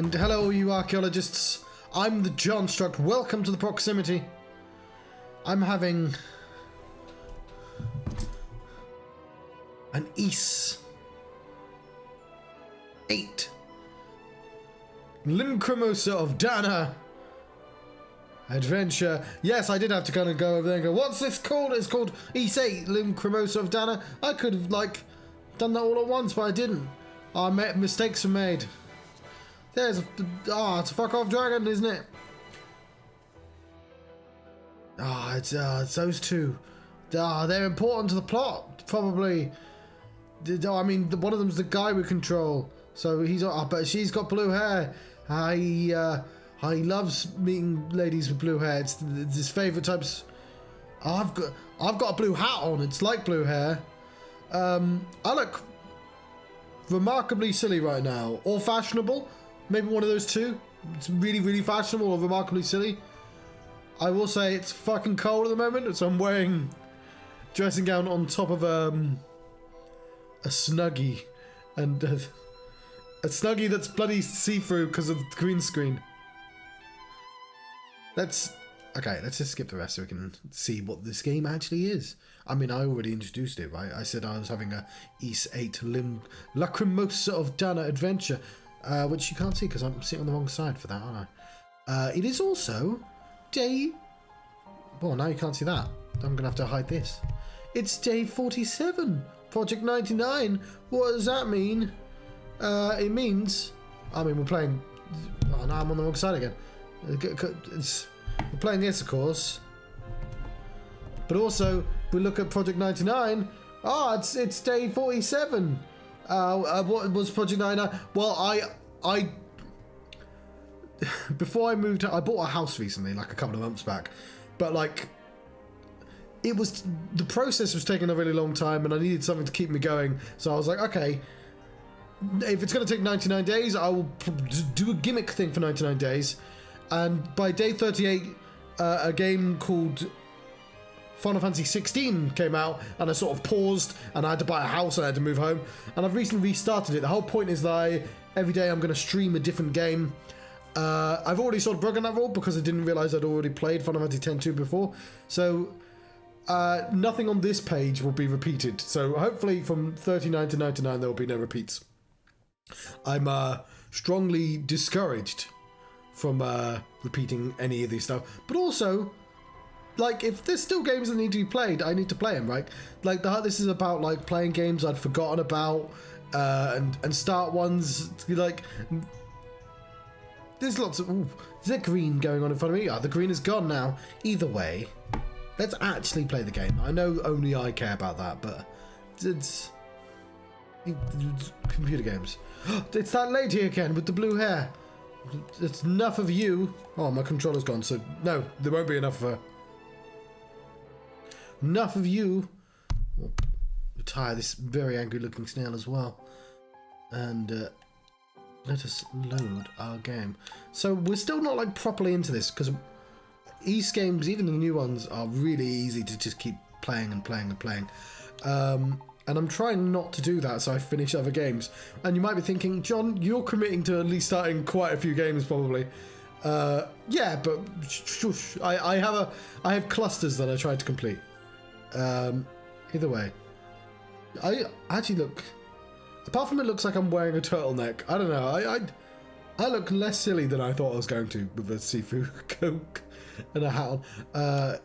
And hello, you archaeologists. I'm the Johnstruct. Welcome to the proximity. I'm having an E08 Lacrimosa of Dana adventure. Yes, I did have to kind of go over there and go, what's this called? It's called E08 Lacrimosa of Dana. I could have, like, done that all at once, but I didn't. Mistakes were made. There's a... it's a fuck off dragon, isn't it? It's those two. They're important to the plot, probably. I mean, one of them's the guy we control. So he's... but she's got blue hair. He loves meeting ladies with blue hair. It's his favourite types. I've got a blue hat on. It's like blue hair. I look remarkably silly right now. Or fashionable. Maybe one of those two. It's really, really fashionable or remarkably silly. I will say it's fucking cold at the moment, so I'm wearing dressing gown on top of a Snuggie. And a Snuggie that's bloody see-through because of the green screen. Let's just skip the rest so we can see what this game actually is. I mean, I already introduced it, right? I said I was having a E08 Lacrimosa of Dana adventure. Which you can't see because I'm sitting on the wrong side for that, aren't I? It is also day... Well, now you can't see that. I'm going to have to hide this. It's day 47. Project 99. What does that mean? It means... I mean, we're playing... Oh, now I'm on the wrong side again. We're playing this, of course. But also, we look at Project 99. It's day 47. What was Project 99? Well, I before I moved, I bought a house recently, like a couple of months back, but like the process was taking a really long time, and I needed something to keep me going. So I was like, okay, if it's going to take 99 days, I will do a gimmick thing for 99 days. And by day 38, a game called Final Fantasy 16 came out, and I sort of paused, and I had to buy a house, and I had to move home, and I've recently restarted it. The whole point is that every day I'm going to stream a different game. I've already sort of broken that rule because I didn't realise I'd already played Final Fantasy 10-2 before, so nothing on this page will be repeated. So hopefully from 39 to 99 there will be no repeats. I'm strongly discouraged from repeating any of these stuff, but also, like, if there's still games that need to be played, I need to play them, right? Like, this is about, like, playing games I'd forgotten about, and start ones, like, there's lots of, is there green going on in front of me? The green is gone now. Either way, let's actually play the game. I know only I care about that, but it's computer games. It's that lady again with the blue hair. It's enough of you. Oh, my controller's gone, so no, there won't be enough of her. Enough of you. We'll retire this very angry looking snail as well. And let us load our game. So we're still not like properly into this because East games, even the new ones, are really easy to just keep playing and playing and playing. And I'm trying not to do that so I finish other games. And you might be thinking, John, you're committing to at least starting quite a few games probably. Yeah, but shush. I have clusters that I try to complete. Either way, I actually look, apart from it looks like I'm wearing a turtleneck, I don't know, I look less silly than I thought I was going to with a seafood coke and a hat on.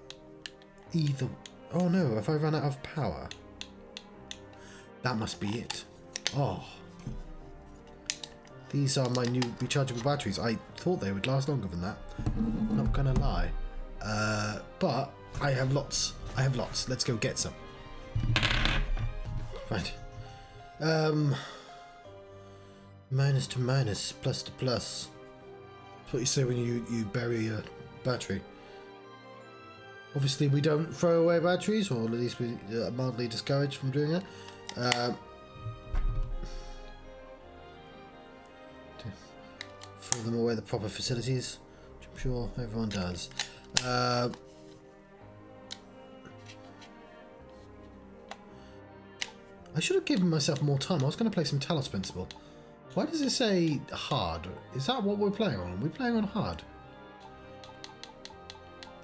Oh no, have I run out of power? That must be it. Oh, these are my new rechargeable batteries. I thought they would last longer than that, not gonna lie, but I have lots. Let's go get some. Right. Minus to minus, plus to plus. That's what you say when you bury a battery. Obviously we don't throw away batteries, or at least we are mildly discouraged from doing it. To throw them away the proper facilities, which I'm sure everyone does. I should have given myself more time. I was going to play some Talos Principle. Why does it say hard? Is that what we're playing on? Are we playing on hard?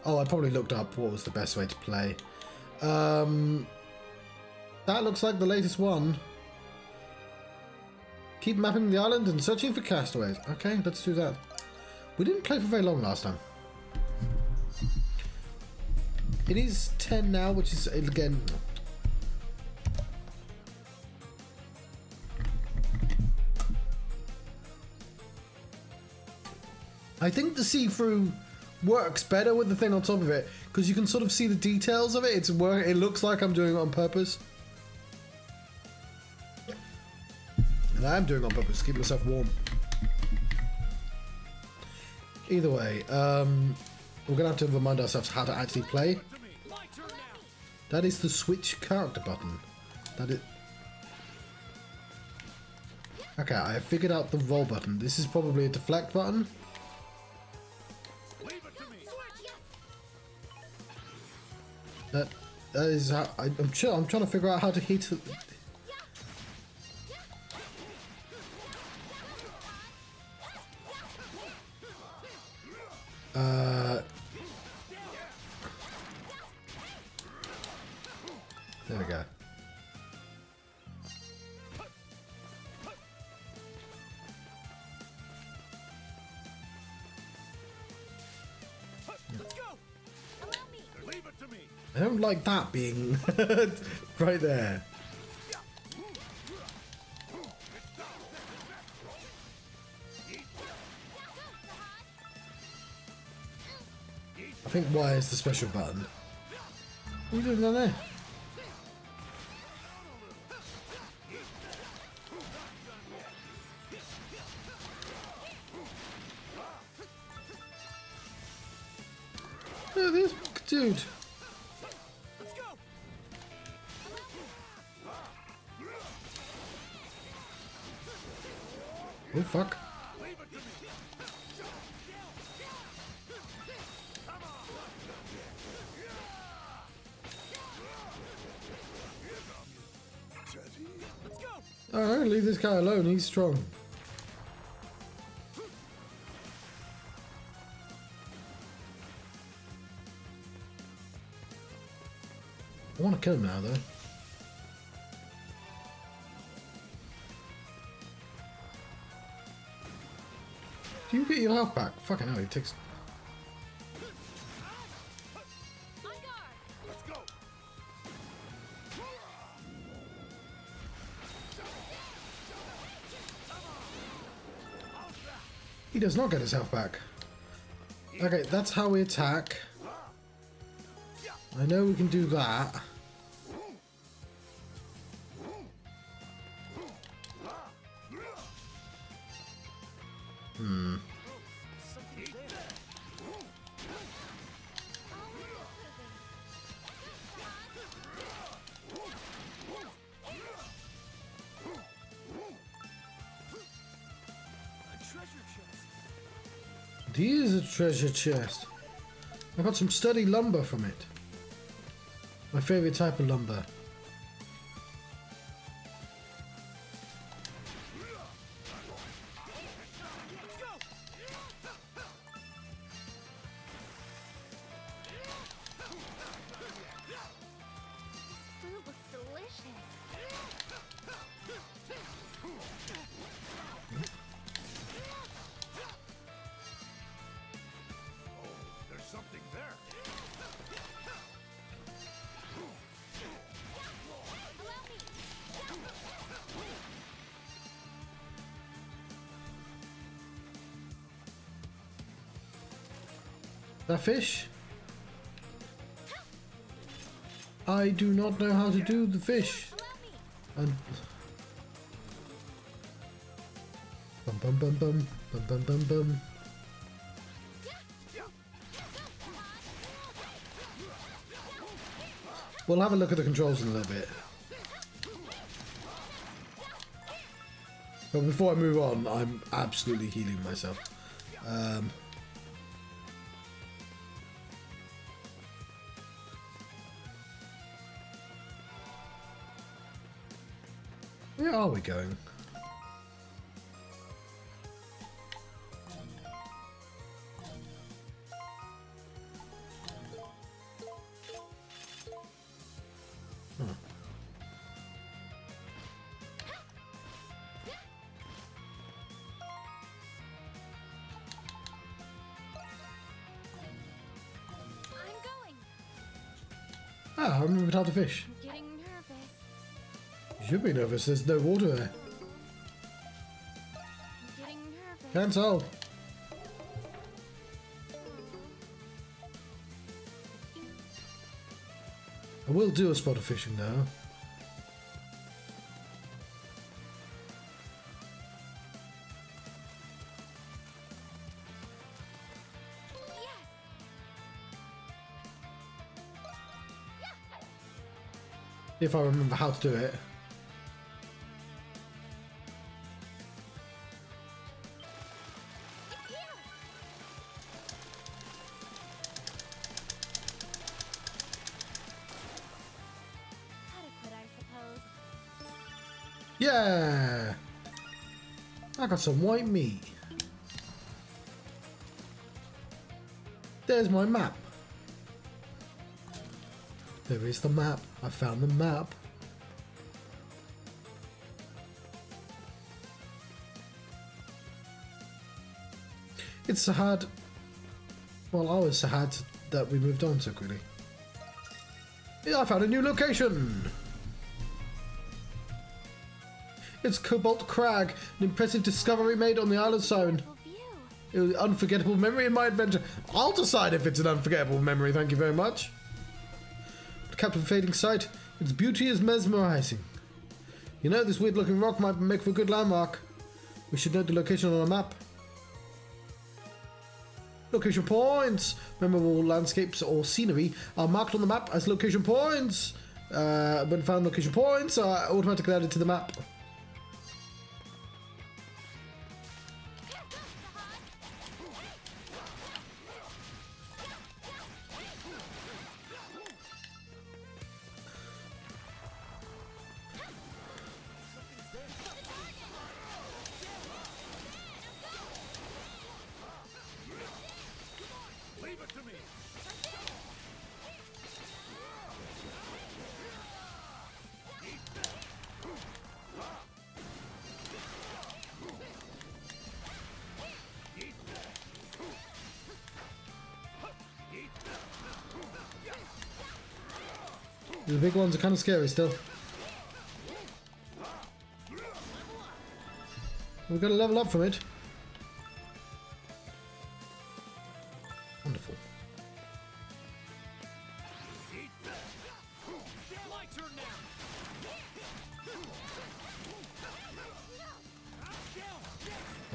Oh, I probably looked up what was the best way to play. That looks like the latest one. Keep mapping the island and searching for castaways. Okay, let's do that. We didn't play for very long last time. It is 10 now, which is, again... I think the see-through works better with the thing on top of it, because you can sort of see the details of it. It looks like I'm doing it on purpose. And I am doing it on purpose to keep myself warm. Either way, we're going to have to remind ourselves how to actually play. That is the switch character button. That is... Okay, I figured out the roll button. This is probably a deflect button. That is how... I'm trying to figure out how to hit... There we go. I don't like that being right there. I think Y is the special button. What are you doing down there? Look at this dude. Oh fuck. Alright, leave this guy alone, he's strong. I want to kill him now though. Do you get your health back? Fucking hell, he takes... He does not get his health back. Okay, that's how we attack. I know we can do that. Here's a treasure chest. I got some sturdy lumber from it. My favorite type of lumber. That fish? I do not know how to do the fish. And bum bum bum bum bum bum bum bum. We'll have a look at the controls in a little bit. But before I move on, I'm absolutely healing myself. Where are we going? I remembered how to fish. I'm getting nervous. You should be nervous, there's no water there. I'm getting nervous. Cancel. I will do a spot of fishing now. If I remember how to do it. Adequate, I suppose. Yeah! I got some white meat. There's my map. There is the map. I found the map. It's sad. Well, I was sad that we moved on so quickly. Yeah, I found a new location. It's Cobalt Crag, an impressive discovery made on the Isle of Siren. It was an unforgettable memory in my adventure. I'll decide if it's an unforgettable memory, thank you very much. Captivating sight, its beauty is mesmerizing. You know, this weird looking rock might make for a good landmark. We should note the location on a map. Location points! Memorable landscapes or scenery are marked on the map as location points. When found location points are automatically added to the map. The big ones are kind of scary still. We've got to level up from it. Wonderful.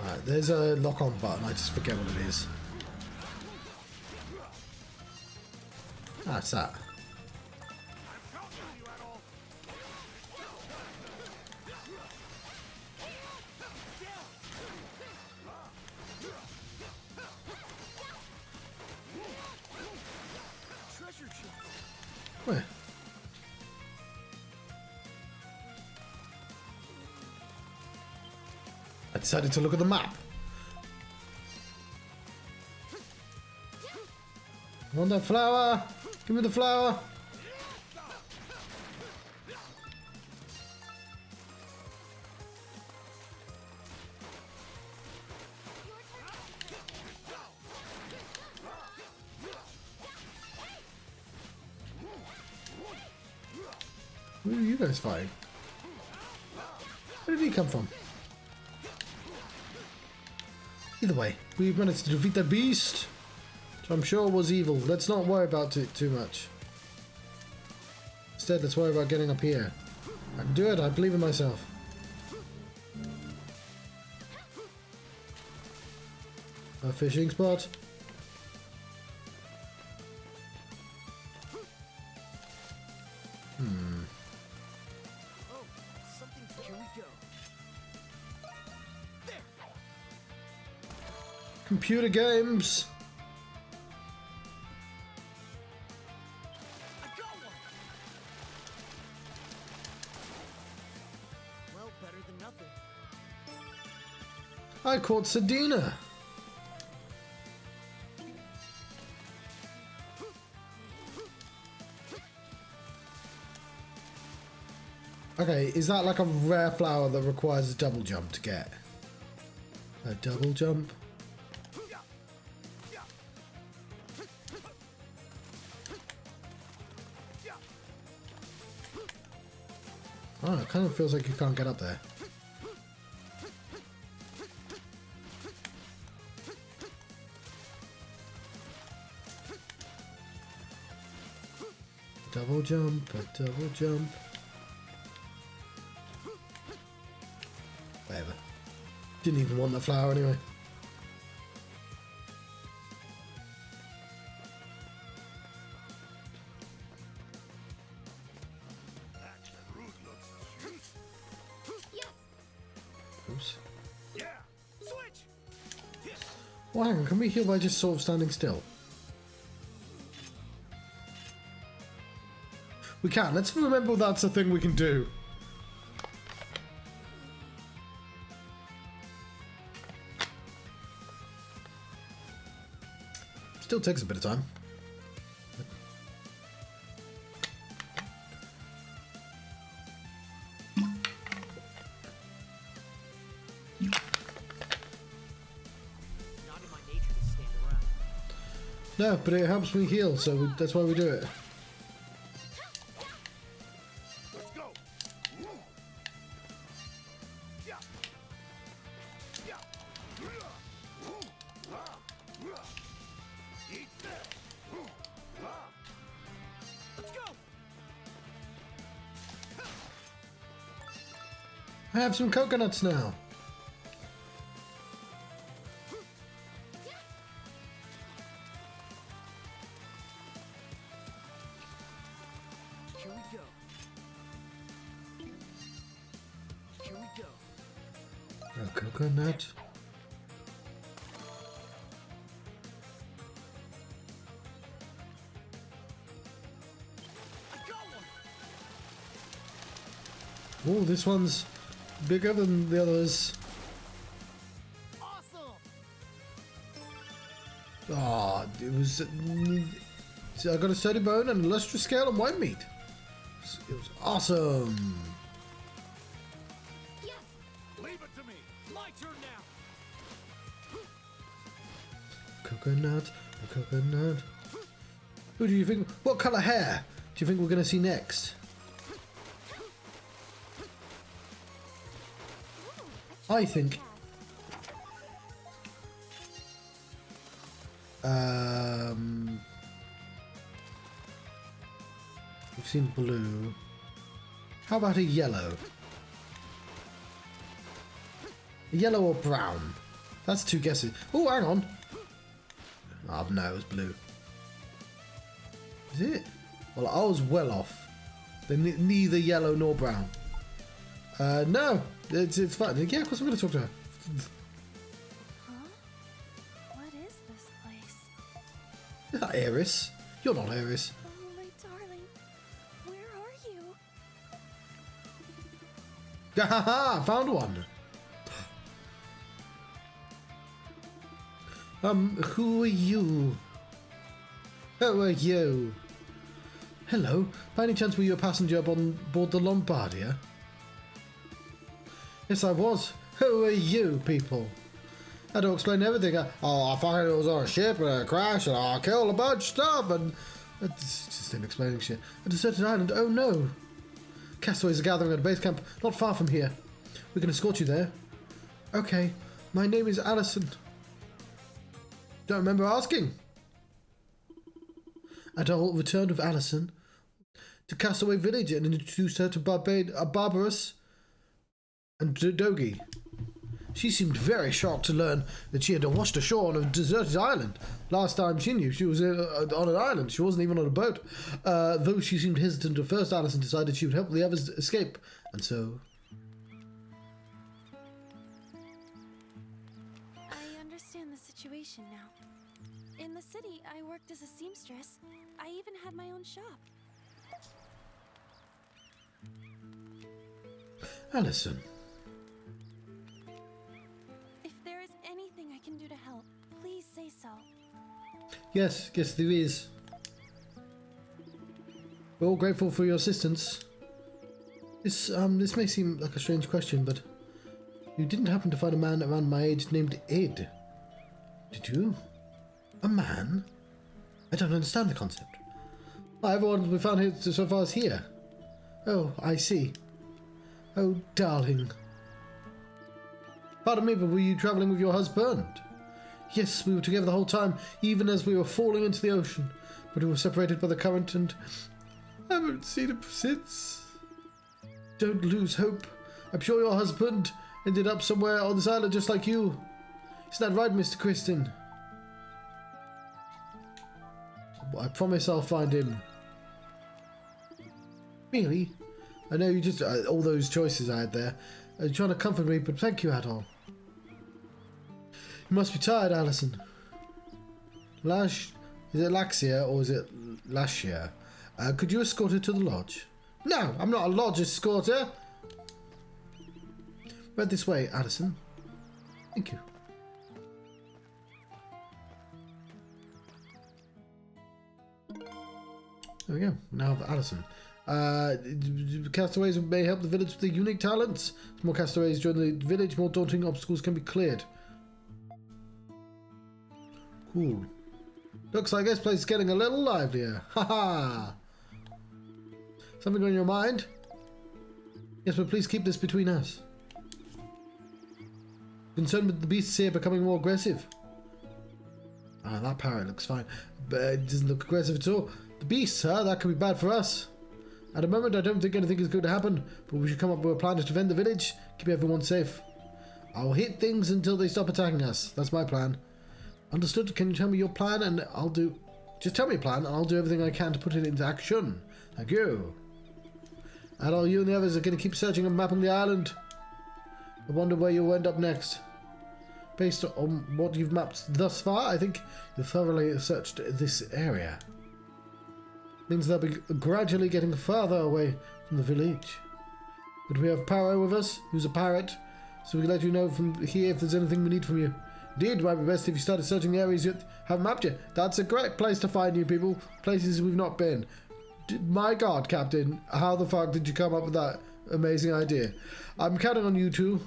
Right, there's a lock-on button. I just forget what it is. That's that. Where? I decided to look at the map. I want that flower. Give me the flower. Where are you guys fighting? Where did he come from? Either way, we've managed to defeat that beast, which I'm sure was evil. Let's not worry about it too much. Instead, let's worry about getting up here. I can do it, I believe in myself. A fishing spot. Computer games. I got one. Well, better than nothing. I caught Sedina. Okay, is that like a rare flower that requires a double jump to get? A double jump? Oh, it kind of feels like you can't get up there. Double jump, a double jump. Whatever. Didn't even want the flower anyway. Oops. Yeah. Switch. Well, hang on, can we heal by just sort of standing still? We can. Let's remember that's a thing we can do. Still takes a bit of time. Not in my nature to stand around. No, but it helps me heal, so that's why we do it. Let's go. Yeah. Yeah. Eat that. Let's go. I have some coconuts now. Here we go. Here we go. A coconut. I got one. Oh, this one's bigger than the others. Awesome. Ah, it was. I got a sturdy bone and a lustrous scale and white meat. It was awesome. Yes! Leave it to me. My turn now. Coconut, a coconut. Who do you think? What color hair do you think we're going to see next? I think. We've seen blue. How about a yellow? A yellow or brown? That's two guesses. Oh, hang on. Oh, no, it was blue. Is it? Well, I was well off. They're neither yellow nor brown. No, it's fine. Yeah, of course I'm going to talk to her. Huh? What is this place? You're not Iris. You're not Iris. Oh, my darling. Where are you? Ha ha! Found one. Who are you? Who are you? Hello. By any chance were you a passenger on board the Lombardia? Yes, I was. Who are you, people? I had to explain everything. I thought it was on a ship and a crash and I killed a bunch of stuff and... It's just him explaining shit. A deserted island. Oh no. Castaways are gathering at a base camp not far from here. We can escort you there. Okay. My name is Allison. Don't remember asking. Adol returned with Allison to Castaway Village and introduced her to Barbarous and Dogi. She seemed very shocked to learn that she had washed ashore on a deserted island. Last time she knew, she was on an island. She wasn't even on a boat. Though she seemed hesitant at first, Allison decided she would help the others escape. And so... I understand the situation now. In the city, I worked as a seamstress. I even had my own shop. Allison. If there is anything I can do to help, please say so. Yes, there is. We're all grateful for your assistance. This may seem like a strange question, but you didn't happen to find a man around my age named Ed, did you? A man? I don't understand the concept. Everyone we found here so far is here. Oh, I see. Oh, darling. Pardon me, but were you travelling with your husband? Yes, we were together the whole time, even as we were falling into the ocean. But we were separated by the current and I haven't seen him since. Don't lose hope. I'm sure your husband ended up somewhere on this island just like you. Isn't that right, Mr. Kristen? I promise I'll find him. Really? I know you just... all those choices I had there. You're trying to comfort me, but thank you, Adol. You must be tired, Alison. Is it Laxia or is it Lashia? Could you escort her to the lodge? No, I'm not a lodge escorter. Right this way, Addison. Thank you. There we go. Now have Addison. Castaways may help the village with their unique talents. As more castaways join the village, more daunting obstacles can be cleared. Cool. Looks like this place is getting a little livelier. Haha. Something on your mind? Yes, but please keep this between us. Concerned with the beasts here becoming more aggressive. Ah, that parrot looks fine, but it doesn't look aggressive at all. The beasts, huh? That could be bad for us. At the moment, I don't think anything is going to happen, but we should come up with a plan to defend the village, keep everyone safe. I'll hit things until they stop attacking us. That's my plan. Understood? Can you tell me your plan and I'll do... Just tell me a plan and I'll do everything I can to put it into action. Thank you. And all you and the others are going to keep searching and mapping the island. I wonder where you'll end up next. Based on what you've mapped thus far, I think you've thoroughly searched this area. Means they'll be gradually getting further away from the village. But we have Paro with us, who's a parrot, so we can let you know from here if there's anything we need from you. Indeed, it might be best if you started searching the areas you have mapped yet. That's a great place to find new people, places we've not been. My God, Captain, how the fuck did you come up with that amazing idea? I'm counting on you two.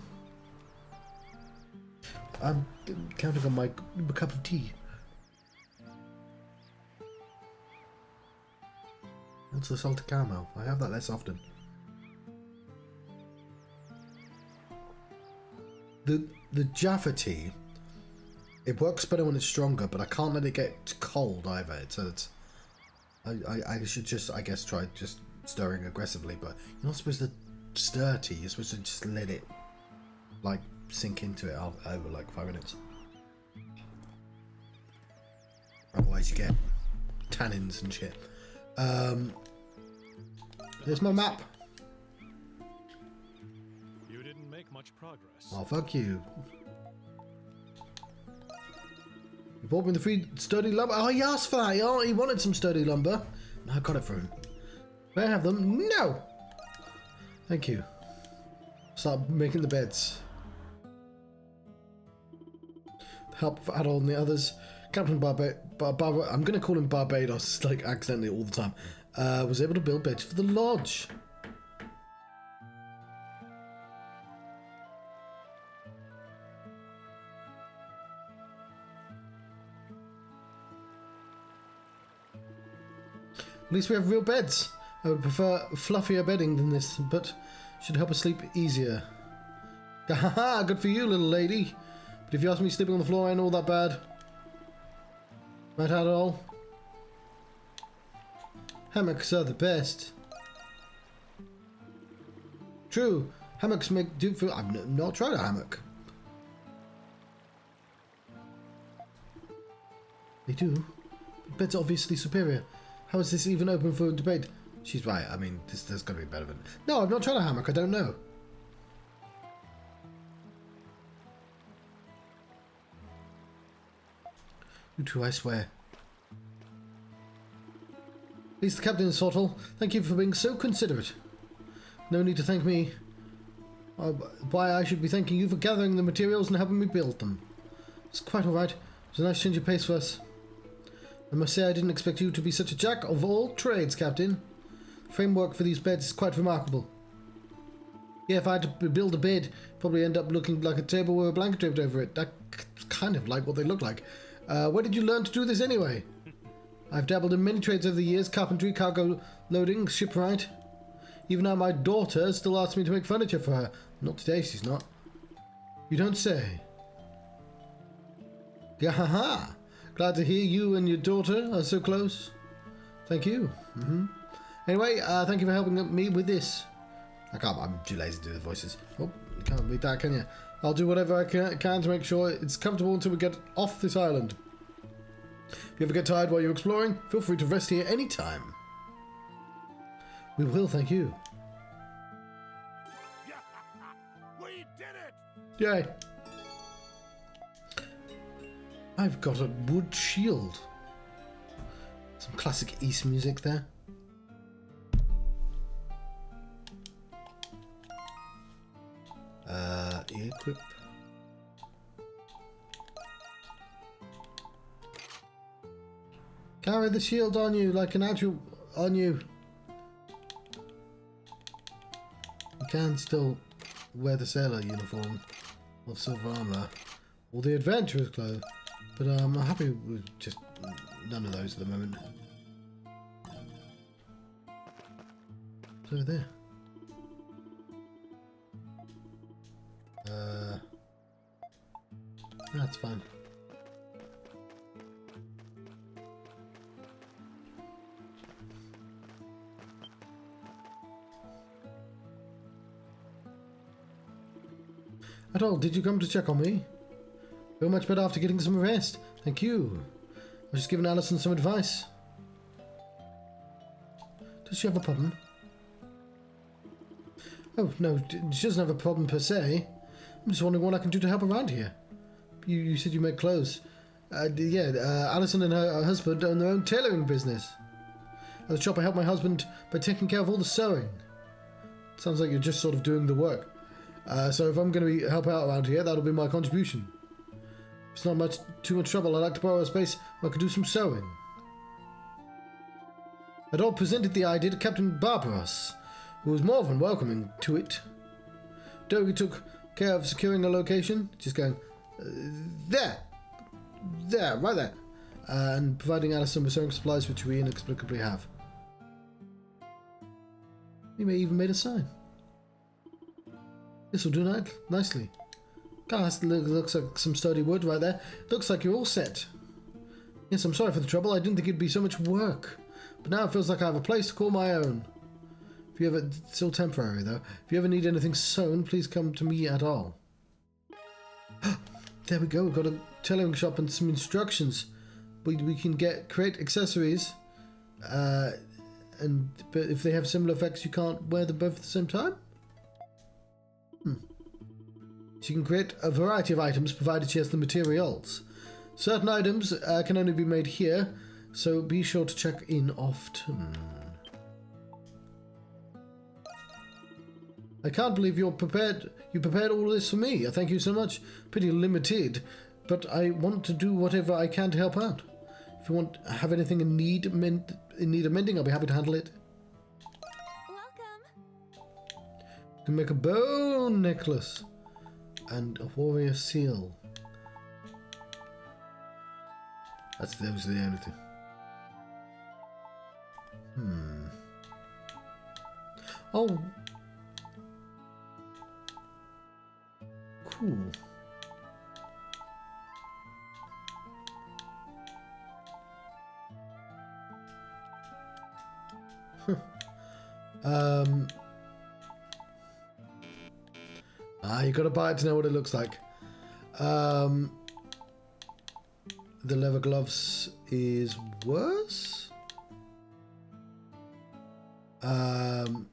I'm counting on my cup of tea. What's the salted caramel? I have that less often. The Jaffa tea, it works better when it's stronger, but I can't let it get cold either. So it's I should just, I guess, try just stirring aggressively, but you're not supposed to stir tea. You're supposed to just let it like sink into it over like 5 minutes. Otherwise you get tannins and shit. There's my map. You didn't make much progress. Oh, fuck you. You bought me the free sturdy lumber. Oh, he asked for that. Oh, he wanted some sturdy lumber. I got it for him. May I have them? No! Thank you. Start making the beds. Help for Adol and the others. Captain I'm going to call him Barbados, like, accidentally all the time. Was able to build beds for the lodge. At least we have real beds. I would prefer fluffier bedding than this, but should help us sleep easier. Haha, good for you, little lady. But if you ask me, sleeping on the floor ain't all that bad. Right, Adol? Hammocks are the best. True, hammocks do feel... I've not tried a hammock. They do. But bed's obviously superior. How is this even open for debate? She's right, I mean, there's got to be better than... No, I've not tried a hammock, I don't know. You two, I swear. At least the captain is thoughtful. Thank you for being so considerate. No need to thank me. Why, I should be thanking you for gathering the materials and helping me build them. It's quite alright. It was a nice change of pace for us. I must say I didn't expect you to be such a jack of all trades, Captain. The framework for these beds is quite remarkable. Yeah, if I had to build a bed, it'd probably end up looking like a table with a blanket draped over it. That's kind of like what they look like. Where did you learn to do this anyway? I've dabbled in many trades over the years. Carpentry, cargo loading, shipwright. Even now my daughter still asks me to make furniture for her. Not today, she's not. You don't say. Yahaha! Glad to hear you and your daughter are so close. Thank you. Anyway, thank you for helping me with this. I'm too lazy to do the voices. Oh, you can't beat that, can you? I'll do whatever I can to make sure it's comfortable until we get off this island. If you ever get tired while you're exploring, feel free to rest here anytime. We will, thank you. We did it! Yay! I've got a wood shield. Some classic East music there. Equip. Carry the shield on you like an actual on you. You can still wear the sailor uniform or silver armor or the adventurer's clothes, but I'm happy with just none of those at the moment. It's over there. That's fine. Adol, did you come to check on me? Feel much better after getting some rest. Thank you. I was just giving Alison some advice. Does she have a problem? Oh, no, she doesn't have a problem per se. I'm just wondering what I can do to help around here. You said you make clothes. Alison and her husband own their own tailoring business. At the shop I help my husband by taking care of all the sewing. Sounds like you're just sort of doing the work. So if I'm going to help out around here, that'll be my contribution. If it's not too much trouble, I'd like to borrow a space where I could do some sewing. Adol presented the idea to Captain Barbaros, who was more than welcoming to it. Dogi took care of securing a location, just going, there, right there, and providing Alison with sewing supplies which we inexplicably have. He may even made a sign. This will do nicely. God, that looks like some sturdy wood right there. Looks like you're all set. Yes, I'm sorry for the trouble. I didn't think it'd be so much work. But now it feels like I have a place to call my own. If you ever, still temporary though. If you ever need anything sewn, please come to me at all. There we go. We've got a tailoring shop and some instructions. We can create accessories. But if they have similar effects, you can't wear them both at the same time. She can create a variety of items provided she has the materials. Certain items can only be made here, so be sure to check in often. I can't believe you prepared all this for me. Thank you so much. Pretty limited, but I want to do whatever I can to help out. If you have anything in need of mending, I'll be happy to handle it. Welcome. You can make a bone necklace and a warrior seal. Those are the only two. Oh. Cool. You gotta buy it to know what it looks like. The leather gloves is worse. No,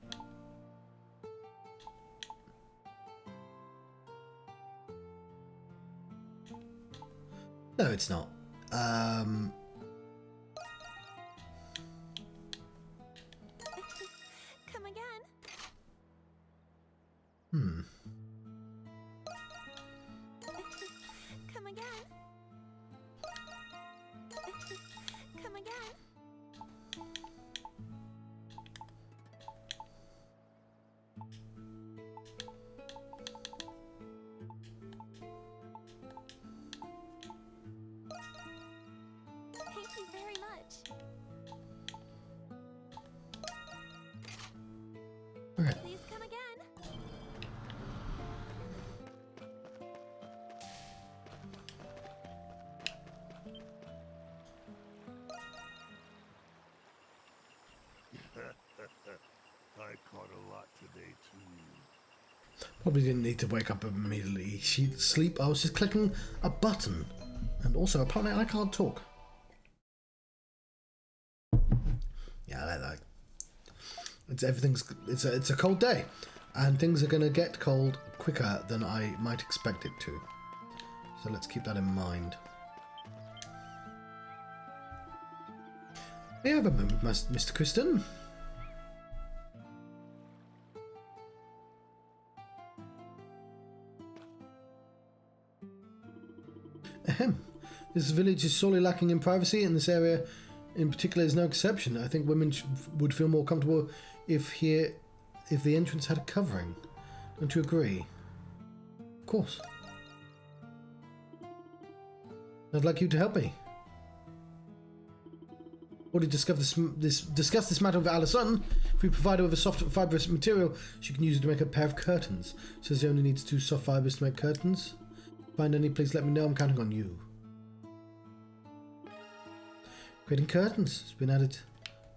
it's not. Come again. Come again. Come again. Thank you very much. Probably didn't need to wake up immediately. Sleep. I was just clicking a button. And also, apparently I can't talk. Yeah, I like that. It's a cold day. And things are going to get cold quicker than I might expect it to. So let's keep that in mind. May I have a moment, Mr. Kristen? Ahem. This village is sorely lacking in privacy, and this area in particular is no exception. I think women would feel more comfortable if the entrance had a covering. Don't you agree? Of course. I'd like you to help me. Already discuss this matter with Alison. If we provide her with a soft fibrous material, she can use it to make a pair of curtains. Says she only needs 2 soft fibers to make curtains. Find any, please let me know. I'm counting on you. Creating curtains has been added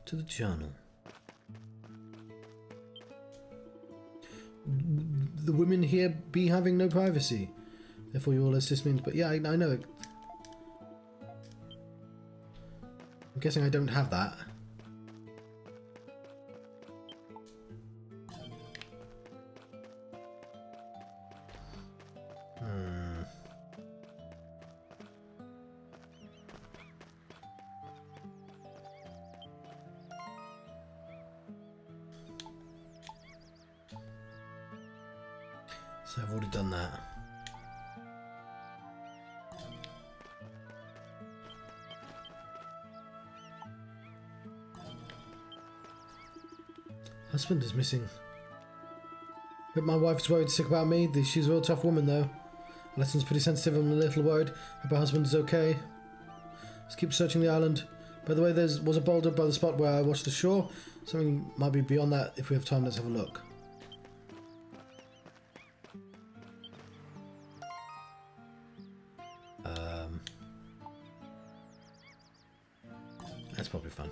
to the journal. The women here be having no privacy. Therefore, you all assist me. But yeah, I know it. I'm guessing I don't have that. So I've already done that. Husband is missing. But my wife is worried sick about me. She's a real tough woman though. Alison's pretty sensitive. I'm a little worried. Hope her husband is okay. Let's keep searching the island. By the way, there was a boulder by the spot where I watched the shore. Something might be beyond that. If we have time, let's have a look. That's probably fun.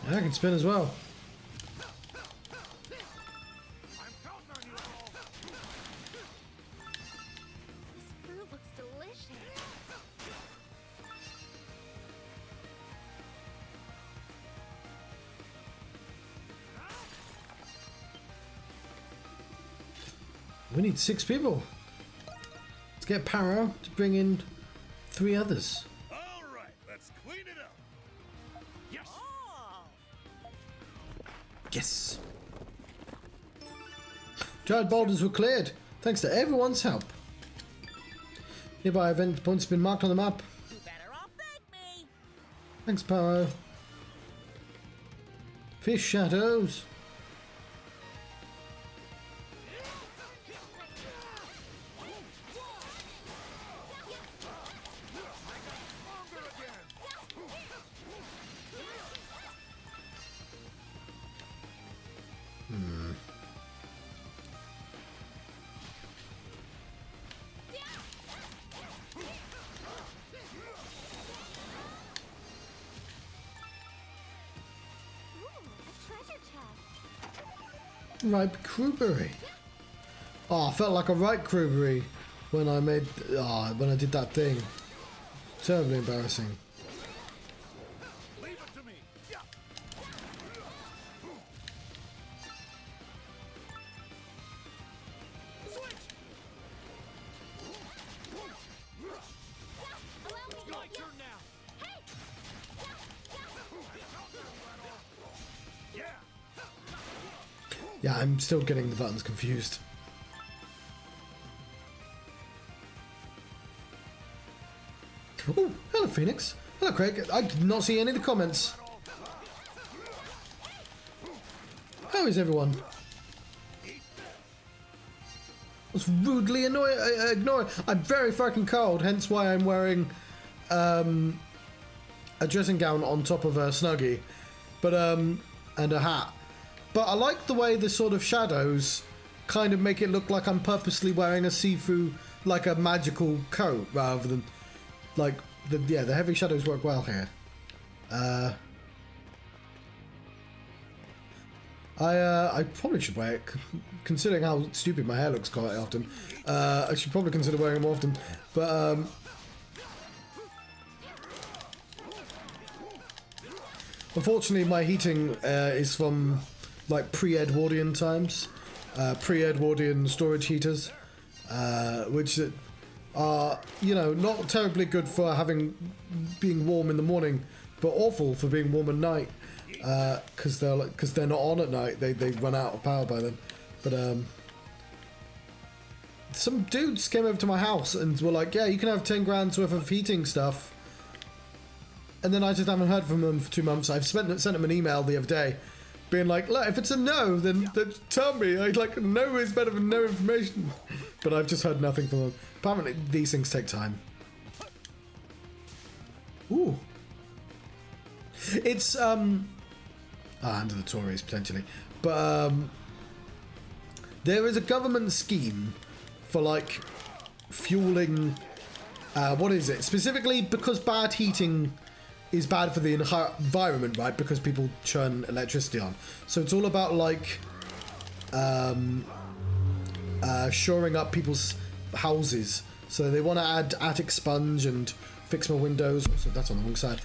I can spin as well. I'm counting on you all. This fruit looks delicious. We need 6 people. Let's get Paro to bring in 3 others. All right, let's clean it up. Yes. Yes. Giant boulders were cleared, thanks to everyone's help. Nearby event points have been marked on the map. You better all thank me. Thanks, Paro. Fish shadows. Ripe crewberry. Oh, I felt like a ripe crewberry when I made, when I did that thing. Terribly embarrassing. Leave it to me. Yeah. Switch. My turn now. Yeah. Yeah, I'm still getting the buttons confused. Oh, hello, Phoenix. Hello, Craig. I did not see any of the comments. How is everyone? I was rudely ignored. I'm very fucking cold, hence why I'm wearing a dressing gown on top of a snuggie, but and a hat. But I like the way the sort of shadows kind of make it look like I'm purposely wearing a see-through, like a magical coat, rather than like the heavy shadows work well here. I probably should wear it, considering how stupid my hair looks quite often. I should probably consider wearing them more often, but unfortunately my heating is from like pre-Edwardian times, pre-Edwardian storage heaters, which are, you know, not terribly good for being warm in the morning, but awful for being warm at night, because they're not on at night. They run out of power by then. But some dudes came over to my house and were like, "Yeah, you can have 10 grand's worth of heating stuff." And then I just haven't heard from them for 2 months. I've sent them an email the other day, being like, "Look, if it's a no, then tell me. I'd like, no is better than no information." But I've just heard nothing from them. Apparently, these things take time. Ooh. It's, under the Tories, potentially. But, there is a government scheme for, like, fueling, what is it? Specifically because bad heating is bad for the environment, right? Because people churn electricity on. So it's all about, like, shoring up people's houses. So they want to add attic sponge and fix my windows. So that's on the wrong side.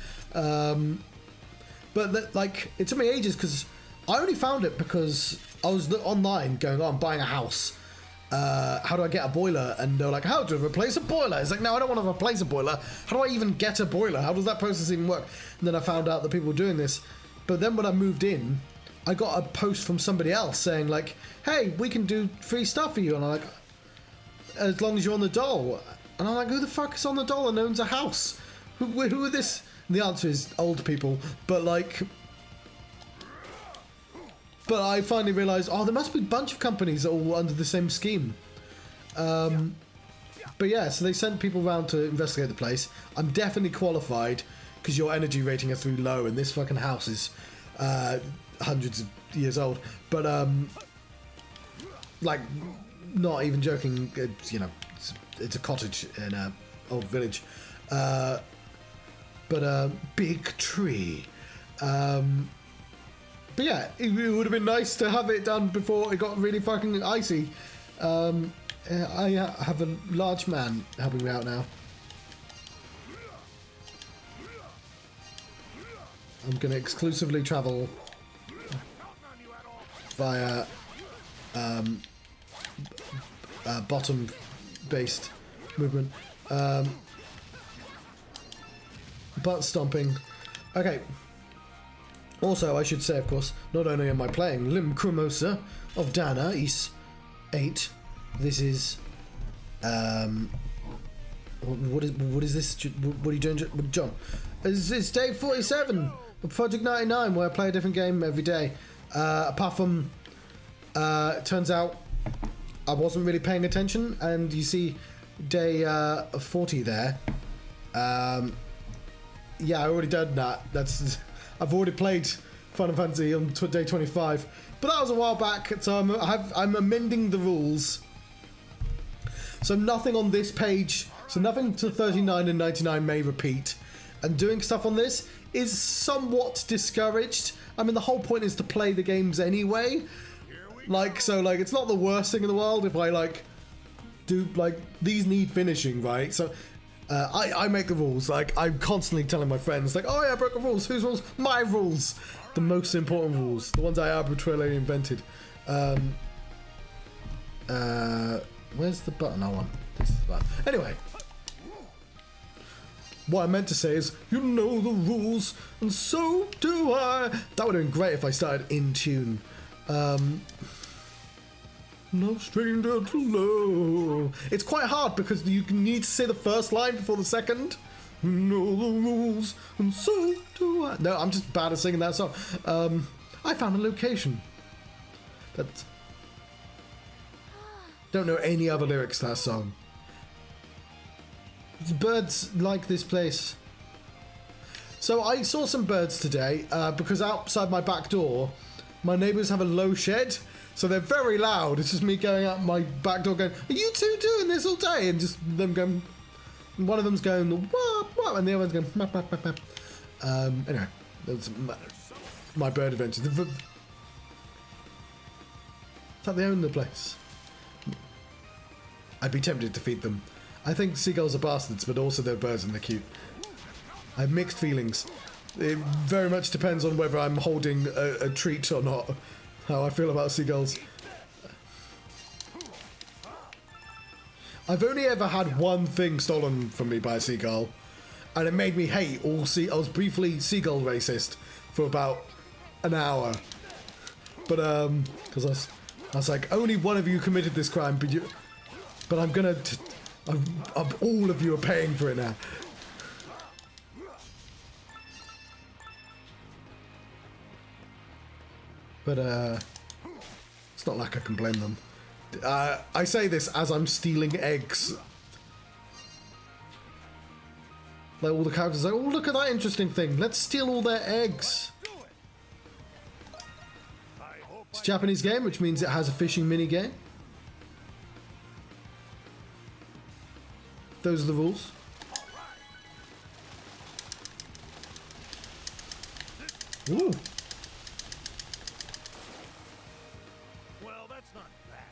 But like, it took me ages because I only found it because I was online going, "Oh, I'm buying a house. How do I get a boiler?" And they're like, "How to replace a boiler?" It's like, no, I don't want to replace a boiler. How do I even get a boiler? How does that process even work? And then I found out that people were doing this. But then when I moved in, I got a post from somebody else saying like, "Hey, we can do free stuff for you." And I'm like, "As long as you're on the dole." And I'm like, "Who the fuck is on the dole and owns a house? Who are this?" And the answer is old people. But like, but I finally realised, oh, there must be a bunch of companies all under the same scheme. But yeah, so they sent people around to investigate the place. I'm definitely qualified because your energy rating is too low, and this fucking house is hundreds of years old. But like, not even joking. You know, it's a cottage in a old village, but a big tree. But yeah, it would have been nice to have it done before it got really fucking icy. I have a large man helping me out now. I'm going to exclusively travel via bottom-based movement. Butt stomping. Okay. Also, I should say, of course, not only am I playing Lacrimosa of Dana, East 8. This is, what is this? What are you doing, John? It's day 47 of Project 99, where I play a different game every day. Apart from, it turns out I wasn't really paying attention, and you see day 40 there. Yeah, I already done that. I've already played Final Fantasy on day 25, but that was a while back, so I'm amending the rules. So nothing on this page, so nothing to 39 and 99 may repeat. And doing stuff on this is somewhat discouraged. I mean, the whole point is to play the games anyway. Like, so, like, it's not the worst thing in the world if I, like, do, like, these need finishing, right? So I make the rules. Like, I'm constantly telling my friends, like, oh yeah, I broke the rules. Whose rules? My rules. The most important rules. The ones I arbitrarily invented. Where's the button I want? This is the button. Anyway. What I meant to say is, you know the rules, and so do I. That would have been great if I started in tune. No stranger to love. It's quite hard because you need to say the first line before the second. You know the rules, and so do I. No, I'm just bad at singing that song. I found a location. That don't know any other lyrics to that song. The birds like this place. So I saw some birds today because outside my back door, my neighbours have a low shed, so they're very loud. It's just me going out my back door going, are you two doing this all day? And just them going, one of them's going, wah, wah, and the other one's going, map, map, map, map. Anyway, that's my bird adventure. It's like they own the place. I'd be tempted to feed them. I think seagulls are bastards, but also they're birds and they're cute. I have mixed feelings. It very much depends on whether I'm holding a treat or not. How I feel about seagulls. I've only ever had one thing stolen from me by a seagull, and it made me hate all I was briefly seagull racist for about an hour. But because I was like, only one of you committed this crime, but I'm gonna. All of you are paying for it now. But it's not like I can blame them. I say this as I'm stealing eggs. Like all the characters are like, oh look at that interesting thing. Let's steal all their eggs. It's a Japanese game, which means it has a fishing mini game. Those are the rules. Ooh. Well, that's not bad.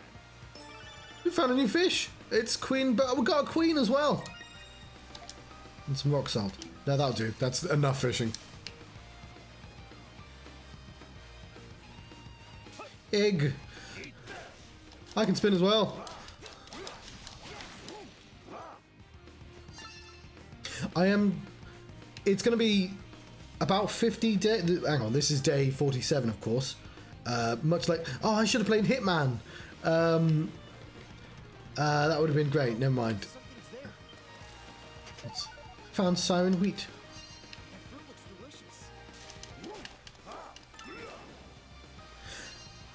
We found a new fish. It's queen, but we got a queen as well. And some rock salt. No, that'll do. That's enough fishing. Egg. I can spin as well. It's going to be about 50 days. Hang on, this is day 47, of course. Much like, oh, I should have played Hitman. That would have been great. Never mind. Found siren wheat.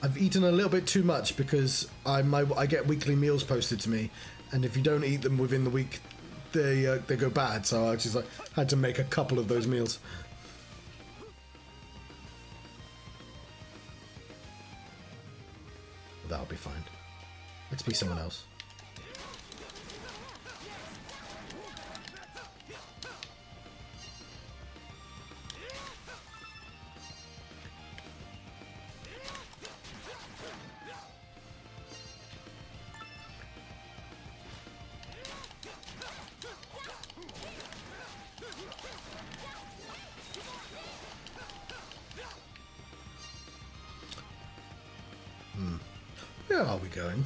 I've eaten a little bit too much because I get weekly meals posted to me, and if you don't eat them within the week, they go bad. So I just had to make a couple of those meals. That'll be fine. Let's be someone else. Where are we going?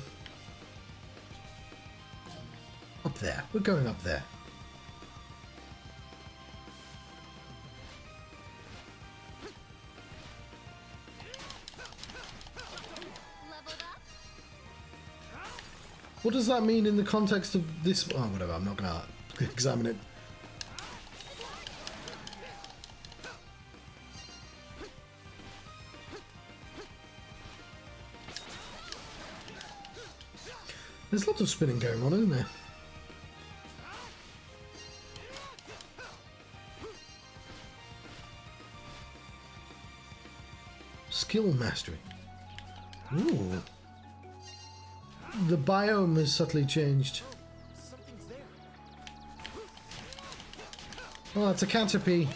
Up there. We're going up there. What does that mean in the context of this? Oh, whatever. I'm not going to examine it. There's lots of spinning going on, isn't there? Skill mastery. Ooh. The biome has subtly changed. Oh, it's a caterpie.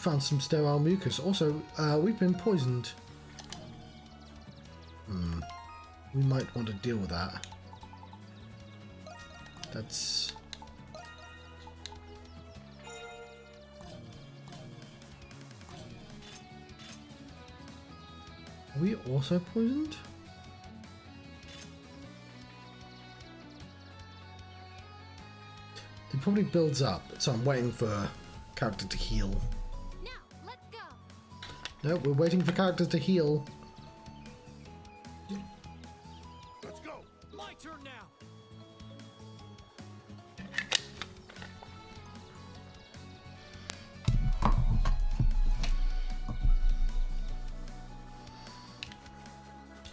found some sterile mucus. Also, we've been poisoned. We might want to deal with that. That's... Are we also poisoned? It probably builds up, so I'm waiting for character to heal. Now, let's go. No, we're waiting for characters to heal. Let's go. My turn now.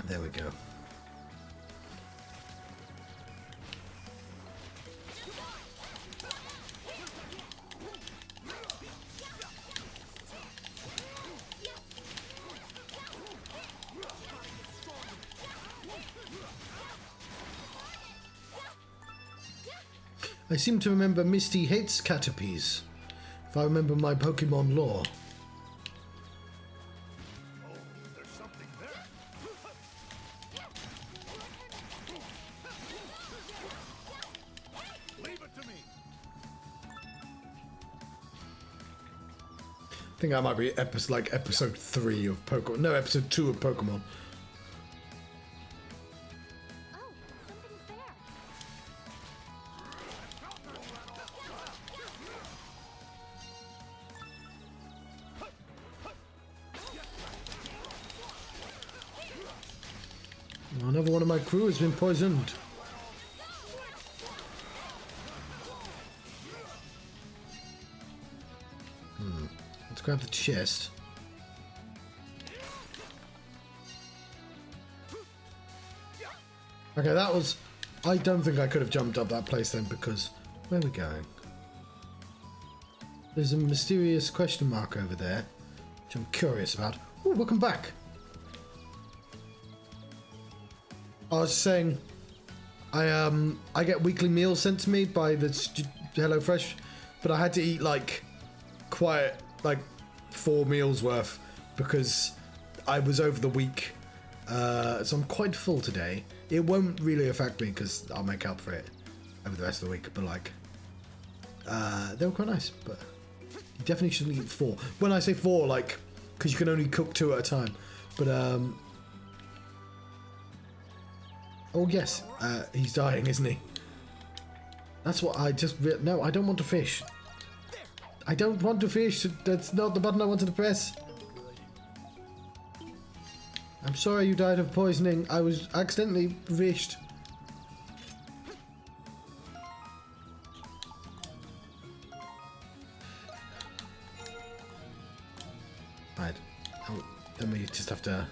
There we go. I seem to remember Misty hates Caterpies, if I remember my Pokemon lore. Oh, there's something there. Leave it to me. I think that might be episode 3 of Pokemon. No, episode 2 of Pokemon. Oh, something's there. Another one of my crew has been poisoned. Let's grab the chest. Okay, that was... I don't think I could have jumped up that place then, because... Where are we going? There's a mysterious question mark over there, which I'm curious about. Oh, welcome back! I was saying, I get weekly meals sent to me by the HelloFresh, but I had to eat quite 4 meals worth because I was over the week, so I'm quite full today. It won't really affect me because I'll make up for it over the rest of the week. But they were quite nice. But you definitely shouldn't eat 4. When I say 4, because you can only cook 2 at a time. But oh yes, he's dying, isn't he? That's what I just... No, I don't want to fish. I don't want to fish. That's not the button I wanted to press. I'm sorry you died of poisoning. I was accidentally fished. Right. Oh, then we just have to...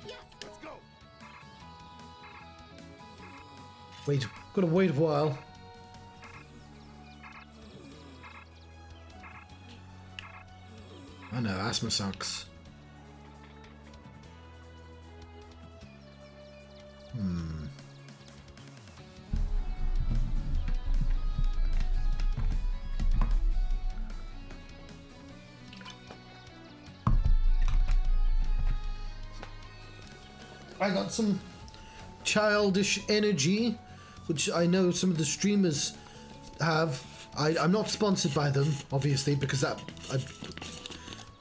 Let's go. Wait, gotta wait a while. I know, asthma sucks. I got some childish energy, which I know some of the streamers have. I'm not sponsored by them, obviously, because that.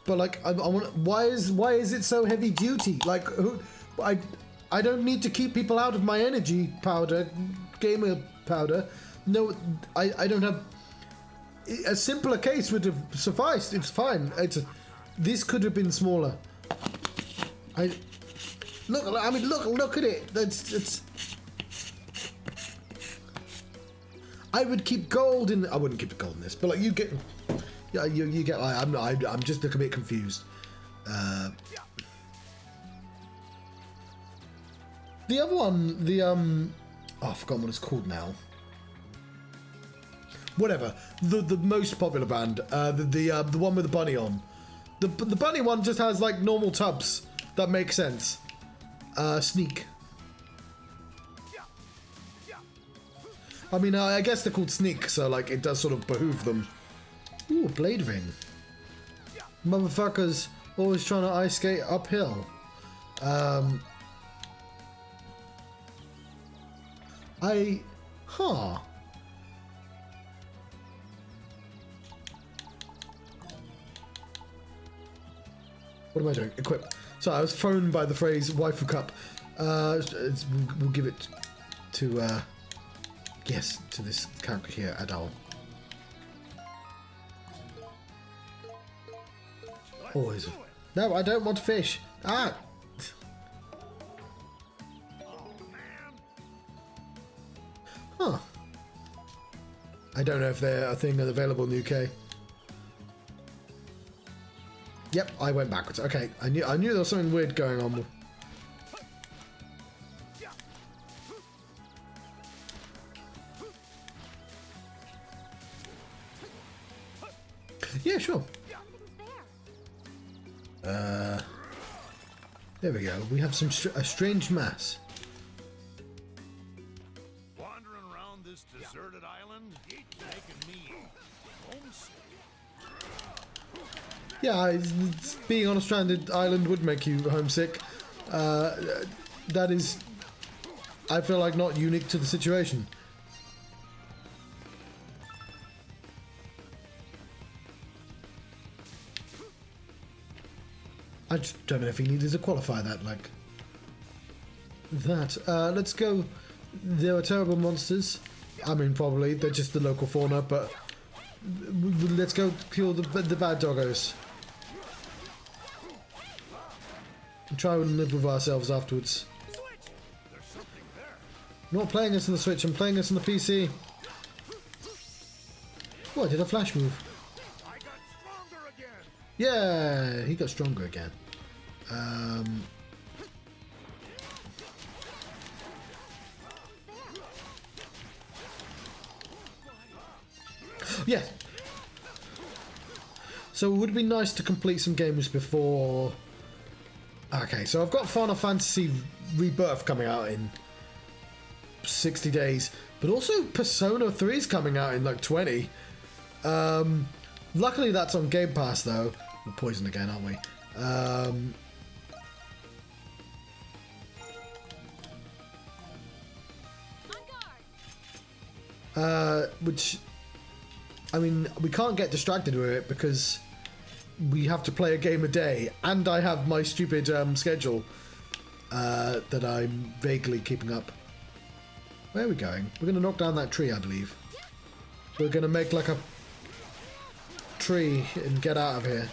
But I want. Why is it so heavy duty? I don't need to keep people out of my energy powder, gamer powder. No, I don't have. A simpler case would have sufficed. It's fine. This could have been smaller. Look at it. It's. I would keep gold in. I wouldn't keep gold in this, but you get. Yeah, you get. I'm just a bit confused. The other one, oh, I've forgotten what it's called now. Whatever. The most popular band, the one with the bunny on. The bunny one just has normal tubs. That makes sense. Sneak. I mean, I guess they're called Sneak, so it does sort of behoove them. Ooh, blade ring. Motherfuckers always trying to ice skate uphill. Huh. What am I doing? Equip. So I was thrown by the phrase waifu cup. We'll give it to, yes, to this character here, Adol. Always. No, I don't want to fish. Ah! Huh. I don't know if they're a thing that's available in the UK. Yep, I went backwards. Okay, I knew there was something weird going on. Yeah, sure. There we go. We have a strange mass. Wandering around this deserted island, making me homesick. Yeah, being on a stranded island would make you homesick. That is, I feel like, not unique to the situation. I just don't know if he needed to qualify that like that. Let's go. There are terrible monsters. I mean, probably they're just the local fauna, but let's go kill the bad doggos. And try and live with ourselves afterwards. I'm not playing this on the Switch. I'm playing this on the PC. Oh, I did a flash move. Yeah, he got stronger again. Yeah. So it would be nice to complete some games before... Okay, so I've got Final Fantasy Rebirth coming out in 60 days, but also Persona 3 is coming out in like 20. Luckily that's on Game Pass though. We're poisoned again, aren't we? Which, I mean, we can't get distracted with it because we have to play a game a day, and I have my stupid schedule that I'm vaguely keeping up. Where are we going? We're going to knock down that tree, I believe. We're going to make like a tree and get out of here.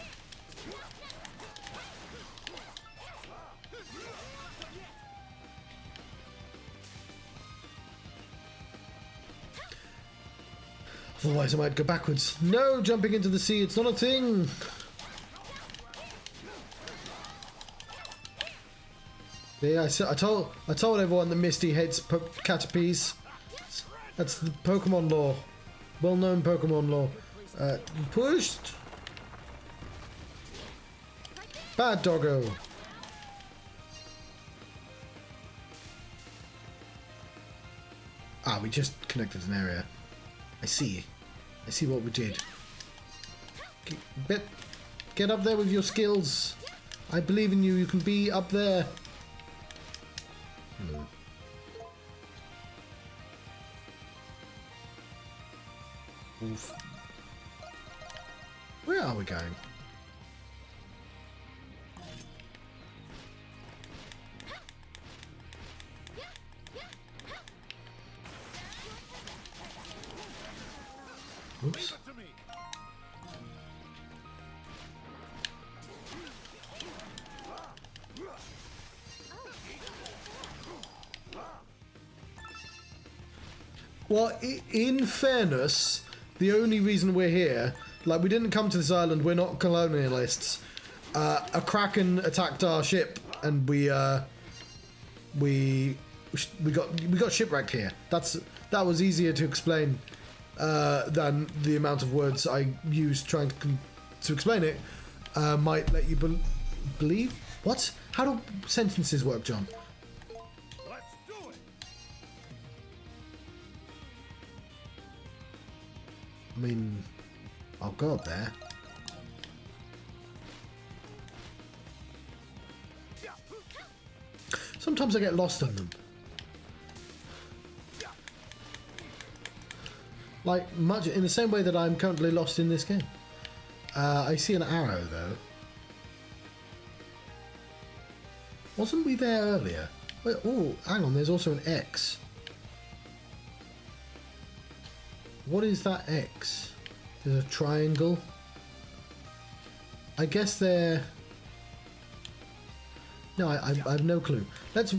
Otherwise I might go backwards. No, jumping into the sea, it's not a thing. Yeah, I told everyone that Misty hates Caterpies. That's the Pokemon lore. Well-known Pokemon lore. Pushed. Bad doggo. Ah, we just connected an area. I see. I see what we did. Get up there with your skills. I believe in you. You can be up there. Oof. Where are we going? Oops. Well, in fairness, the only reason we're here, like, we didn't come to this island, we're not colonialists. A Kraken attacked our ship, and we got shipwrecked here. That was easier to explain than the amount of words I used trying to explain it. Might let you believe. What? How do sentences work, John? I mean, I'll go up there. Sometimes I get lost in them. Like, much in the same way that I'm currently lost in this game. I see an arrow, though. Wasn't we there earlier? Wait, oh, hang on, there's also an X. What is that X? There's a triangle. I guess they're... No, I have no clue. Let's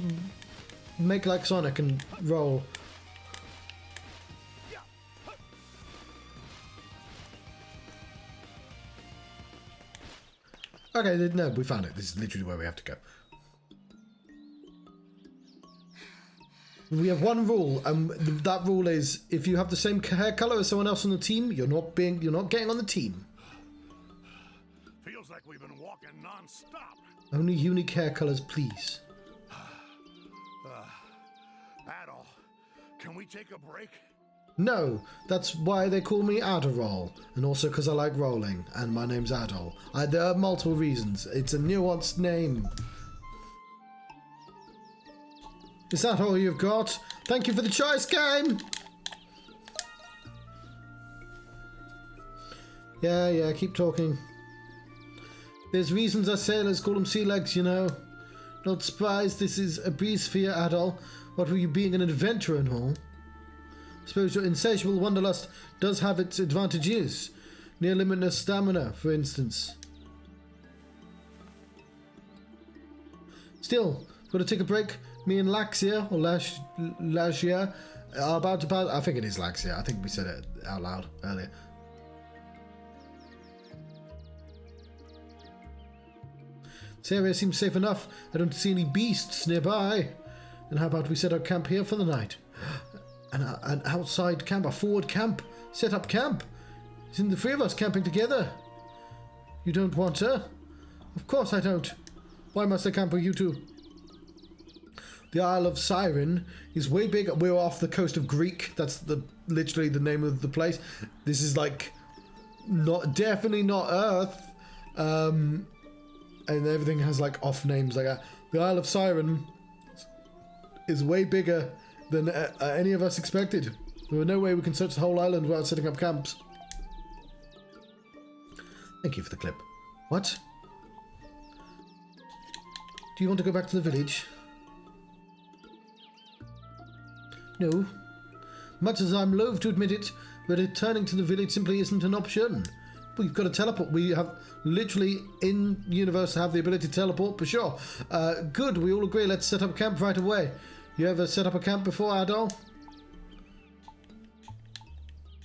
make like Sonic and roll. Okay, no, we found it. This is literally where we have to go. We have one rule, and that rule is if you have the same hair color as someone else on the team, you're not getting on the team. Feels like we've been walking non-stop. Only unique hair colors, please. Adol, can we take a break? No, that's why they call me Adol, and also because I like rolling, and my name's Adol. There are multiple reasons. It's a nuanced name. Is that all you've got? Thank you for the choice game! Yeah, keep talking. There's reasons our sailors call them sea legs, you know. Not surprised this is a breeze for you, Adol. What were you being an adventurer and all? Suppose your insatiable wanderlust does have its advantages. Near limitless stamina, for instance. Still, got to take a break. Me and Laxia, or Lagia, are about to pass. I think it is Laxia. I think we said it out loud earlier. This area seems safe enough. I don't see any beasts nearby. And how about we set our camp here for the night? An outside camp, a forward camp. Set up camp. Isn't the three of us camping together? You don't want her? Of course I don't. Why must I camp with you two? The Isle of Siren is way bigger. We're off the coast of Greek. That's literally the name of the place. This is like definitely not Earth. And everything has like off names like that. The Isle of Siren is way bigger than any of us expected. There was no way we can search the whole island without setting up camps. Thank you for the clip. What? Do you want to go back to the village? No. Much as I'm loath to admit it, but returning to the village simply isn't an option. We've got to teleport. We have literally in universe have the ability to teleport for sure. Good, we all agree. Let's set up camp right away. You ever set up a camp before, Adol?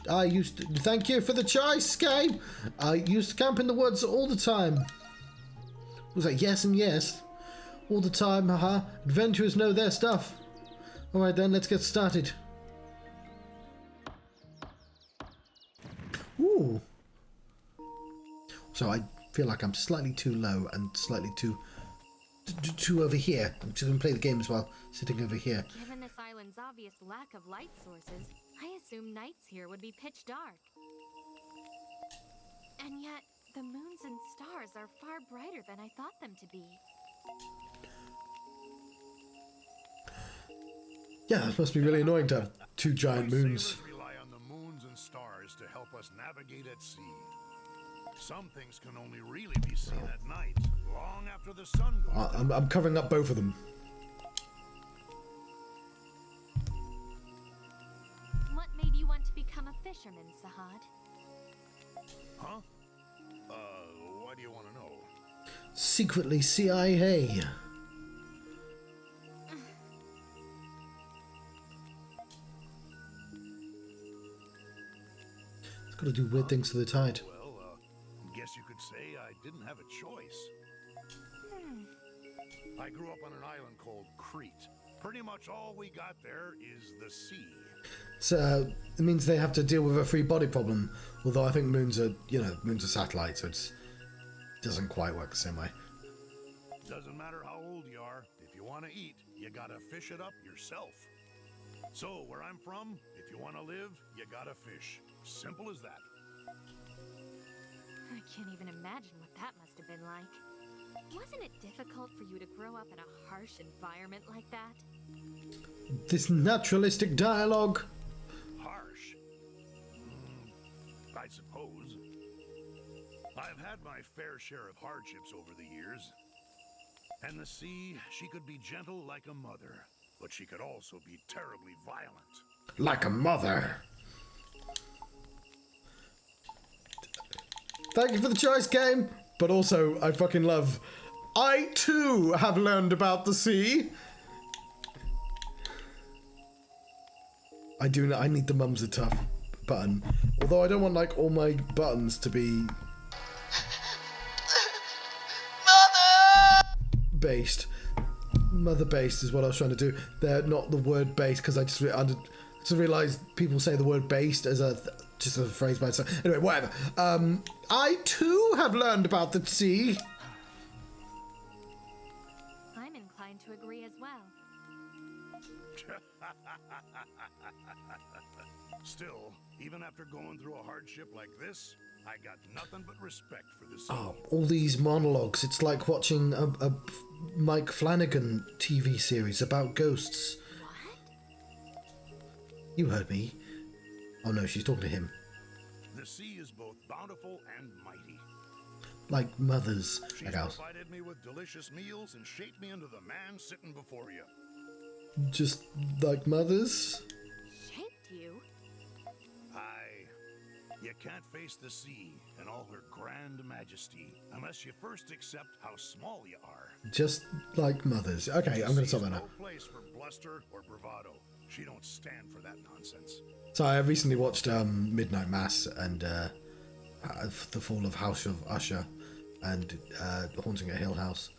I used to... Thank you for the choice, game. I used to camp in the woods all the time. Was that yes and yes? All the time, haha. Adventurers know their stuff. Alright then, let's get started. Ooh. So I feel like I'm slightly too low and slightly too over here. I'm just going to play the game as well, sitting over here. Given this island's obvious lack of light sources, I assume nights here would be pitch dark. And yet, the moons and stars are far brighter than I thought them to be. Yeah, it must be really annoying to have two giant moons. Sailors rely on the moons and stars to help us navigate at sea. Some things can only really be seen at night, long after the sun goes down. I'm covering up both of them. What made you want to become a fisherman, Sahad? Huh? Why do you want to know? Secretly CIA. It's got to do weird things to the tide. Well, guess you could say I didn't have a choice. I grew up on an island called Crete. Pretty much all we got there is the sea. So it means they have to deal with a free body problem. Although I think moons are satellites, so it doesn't quite work the same way. Doesn't matter how old you are, if you want to eat, you gotta fish it up yourself. So where I'm from, if you want to live, you gotta fish. Simple as that. I can't even imagine what that must have been like. Wasn't it difficult for you to grow up in a harsh environment like that? This naturalistic dialogue. Harsh? I suppose. I've had my fair share of hardships over the years. And the sea, she could be gentle like a mother, but she could also be terribly violent. Like a mother. Thank you for the choice, game. But also, I fucking love... I, too, have learned about the sea. I need the Mums Are Tough button. Although I don't want, like, all my buttons to be... based. Mother based is what I was trying to do. They're not the word based, because I just realised people say the word based as just a phrase by itself. Anyway, whatever. I too have learned about the sea. I'm inclined to agree as well. Still, even after going through a hardship like this, I got nothing but respect for the sea. Oh, all these monologues. It's like watching a Mike Flanagan TV series about ghosts. What? You heard me. Oh no, she's talking to him. The sea is both bountiful and mighty. Like mothers. She's provided me with delicious meals and shaped me into the man sitting before you. Just like mothers? Shaped you? You can't face the sea in all her grand majesty unless you first accept how small you are. Just like mothers. Okay, I'm going to stop that now. No place for bluster or bravado. She don't stand for that nonsense. So I recently watched Midnight Mass and The Fall of House of Usher and Haunting at Hill House.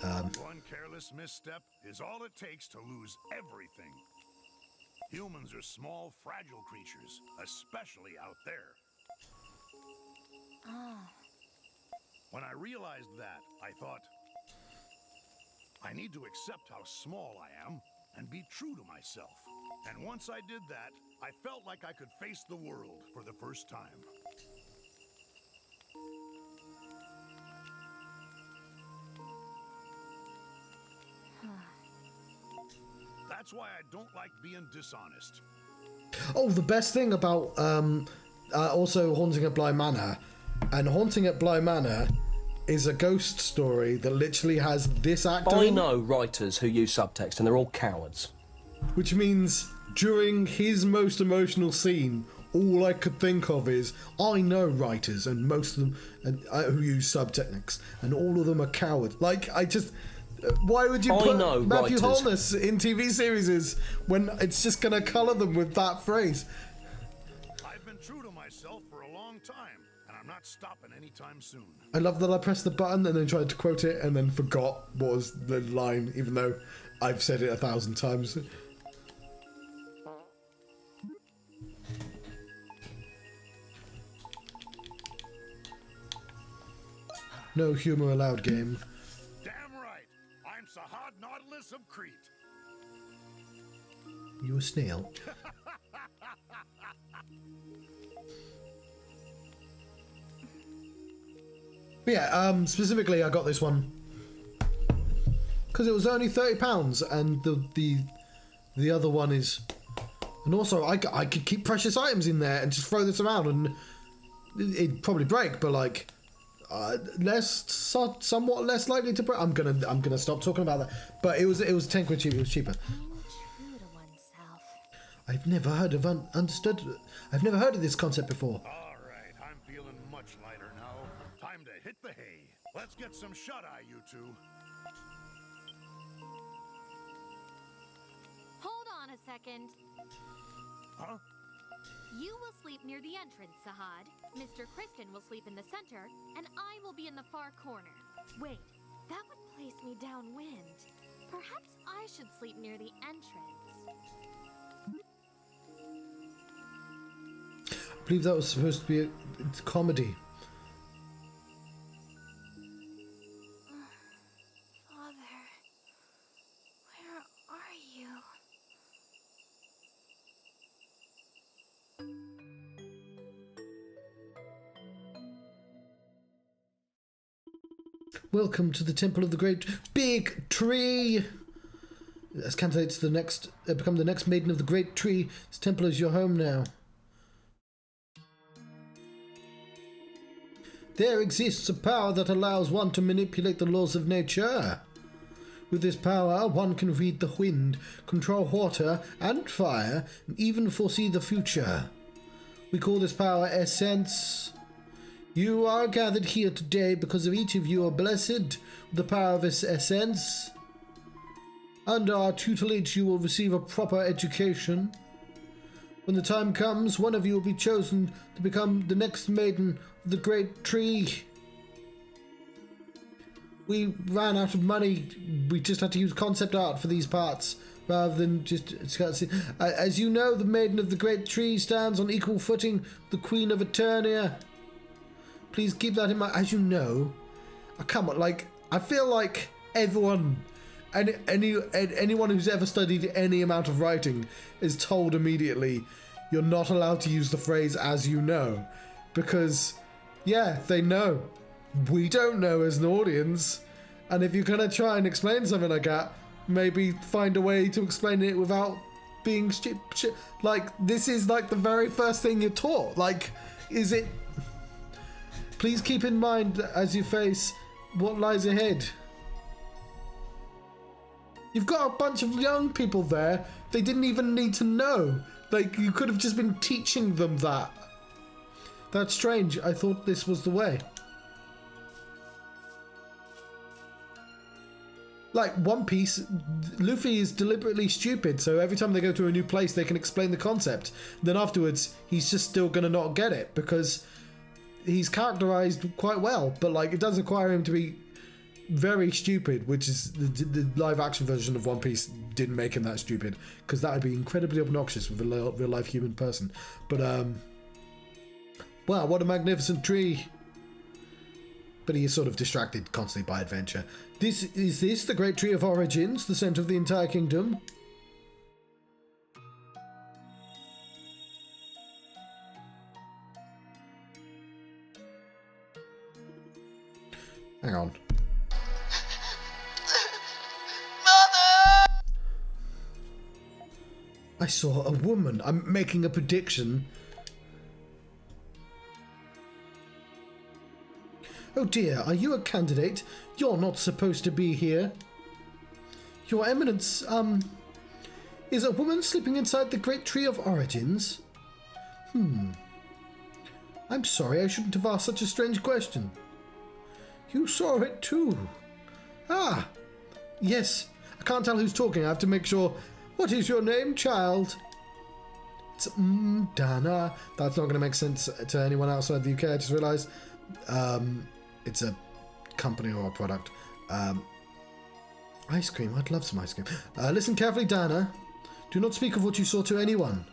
One careless misstep is all it takes to lose everything. Humans are small, fragile creatures, especially out there. When I realized that, I thought, I need to accept how small I am and be true to myself. And once I did that, I felt like I could face the world for the first time. That's why I don't like being dishonest. Oh, the best thing about also Haunting at Bly Manor, and Haunting at Bly Manor is a ghost story that literally has this actor. I know writers who use subtext, and they're all cowards. Which means during his most emotional scene, all I could think of is, I know writers, and most of them who use subtext, and all of them are cowards. Like, why would you put Matthew Holness in TV series when it's just going to colour them with that phrase? I've been true to myself for a long time, and I'm not stopping anytime soon. I love that I pressed the button and then tried to quote it and then forgot what was the line, even though I've said it 1,000 times. No humour allowed, game. Damn right. I'm Sahad Nautilus of Crete. You a snail? But yeah, specifically I got this one because it was only £30, and the other one is, and also I could keep precious items in there and just throw this around, and it'd probably break, but like somewhat less likely to break. I'm gonna stop talking about that. But it was 10 quid cheaper. It was cheaper. True to oneself. I've never heard of I've never heard of this concept before. All right, I'm feeling much lighter now. Time to hit the hay. Let's get some shut-eye, you two. Hold on a second. Huh? You will sleep near the entrance, Sahad. Mr. Kristen will sleep in the center, and I will be in the far corner. Wait, that would place me downwind. Perhaps I should sleep near the entrance. I believe that was supposed to be a comedy. Father, where are you? Welcome to the Temple of the Great Big Tree. As candidates to the next, become the next maiden of the Great Tree. This temple is your home now. There exists a power that allows one to manipulate the laws of nature. With this power, one can read the wind, control water and fire, and even foresee the future. We call this power Essence. You are gathered here today because of each of you are blessed with the power of this Essence. Under our tutelage, you will receive a proper education. When the time comes, one of you will be chosen to become the next maiden of the Great Tree. We ran out of money. We just had to use concept art for these parts, rather than just... As you know, the Maiden of the Great Tree stands on equal footing with the Queen of Eternia. Please keep that in mind. As you know... come on, like, I feel like everyone... anyone who's ever studied any amount of writing is told immediately you're not allowed to use the phrase "as you know," because, yeah, they know. We don't know as an audience, and if you're gonna try and explain something like that, maybe find a way to explain it without being like, this is like the very first thing you're taught. Like, is it... Please keep in mind as you face what lies ahead. You've got a bunch of young people there. They didn't even need to know. Like, you could have just been teaching them that. That's strange. I thought this was the way. Like, One Piece, Luffy is deliberately stupid, so every time they go to a new place, they can explain the concept. Then afterwards, he's just still gonna not get it, because he's characterized quite well, but, like, it does require him to be very stupid, which is the live action version of One Piece didn't make him that stupid, because that would be incredibly obnoxious with a real life human person. But wow, what a magnificent tree. But he is sort of distracted constantly by adventure. Is this the Great Tree of Origins, the centre of the entire kingdom? Hang on. I saw a woman. I'm making a prediction. Oh dear, are you a candidate? You're not supposed to be here. Your Eminence, is a woman sleeping inside the Great Tree of Origins? I'm sorry, I shouldn't have asked such a strange question. You saw it too. Ah, yes. I can't tell who's talking. I have to make sure. What is your name, child? It's Dana. That's not going to make sense to anyone outside the UK. I just realised it's a company or a product. Ice cream. I'd love some ice cream. Listen carefully, Dana. Do not speak of what you saw to anyone.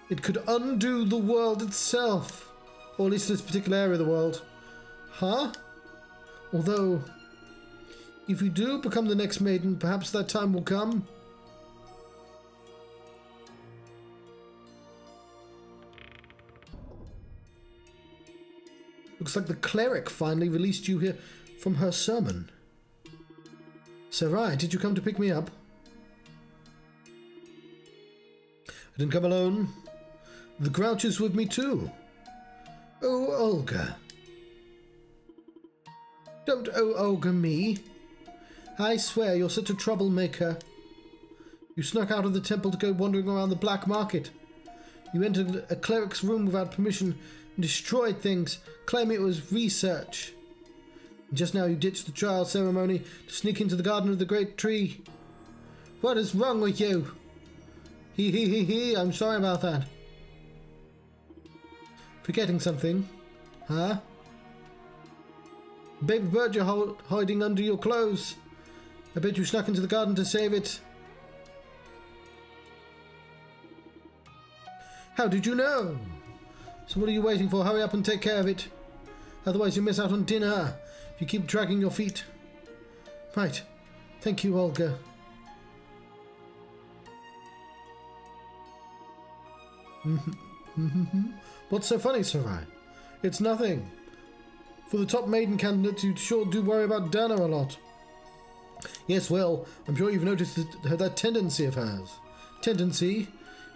It could undo the world itself, or at least this particular area of the world. Huh? Although, if you do become the next maiden, perhaps that time will come. Looks like the cleric finally released you here from her sermon. Sarai, did you come to pick me up? I didn't come alone. The Grouch is with me too. Oh, Olga. Don't Olga me. I swear you're such a troublemaker. You snuck out of the temple to go wandering around the black market. You entered a cleric's room without permission and destroyed things, claiming it was research. And just now you ditched the trial ceremony to sneak into the garden of the Great Tree. What is wrong with you? He, I'm sorry about that. Forgetting something? Huh? Baby bird you're hiding under your clothes. I bet you snuck into the garden to save it. How did you know? So what are you waiting for? Hurry up and take care of it. Otherwise you miss out on dinner if you keep dragging your feet. Right. Thank you, Olga. What's so funny, Sarai? It's nothing. For the top maiden candidates, you sure do worry about Dana a lot. Yes, well, I'm sure you've noticed that tendency of hers. Tendency?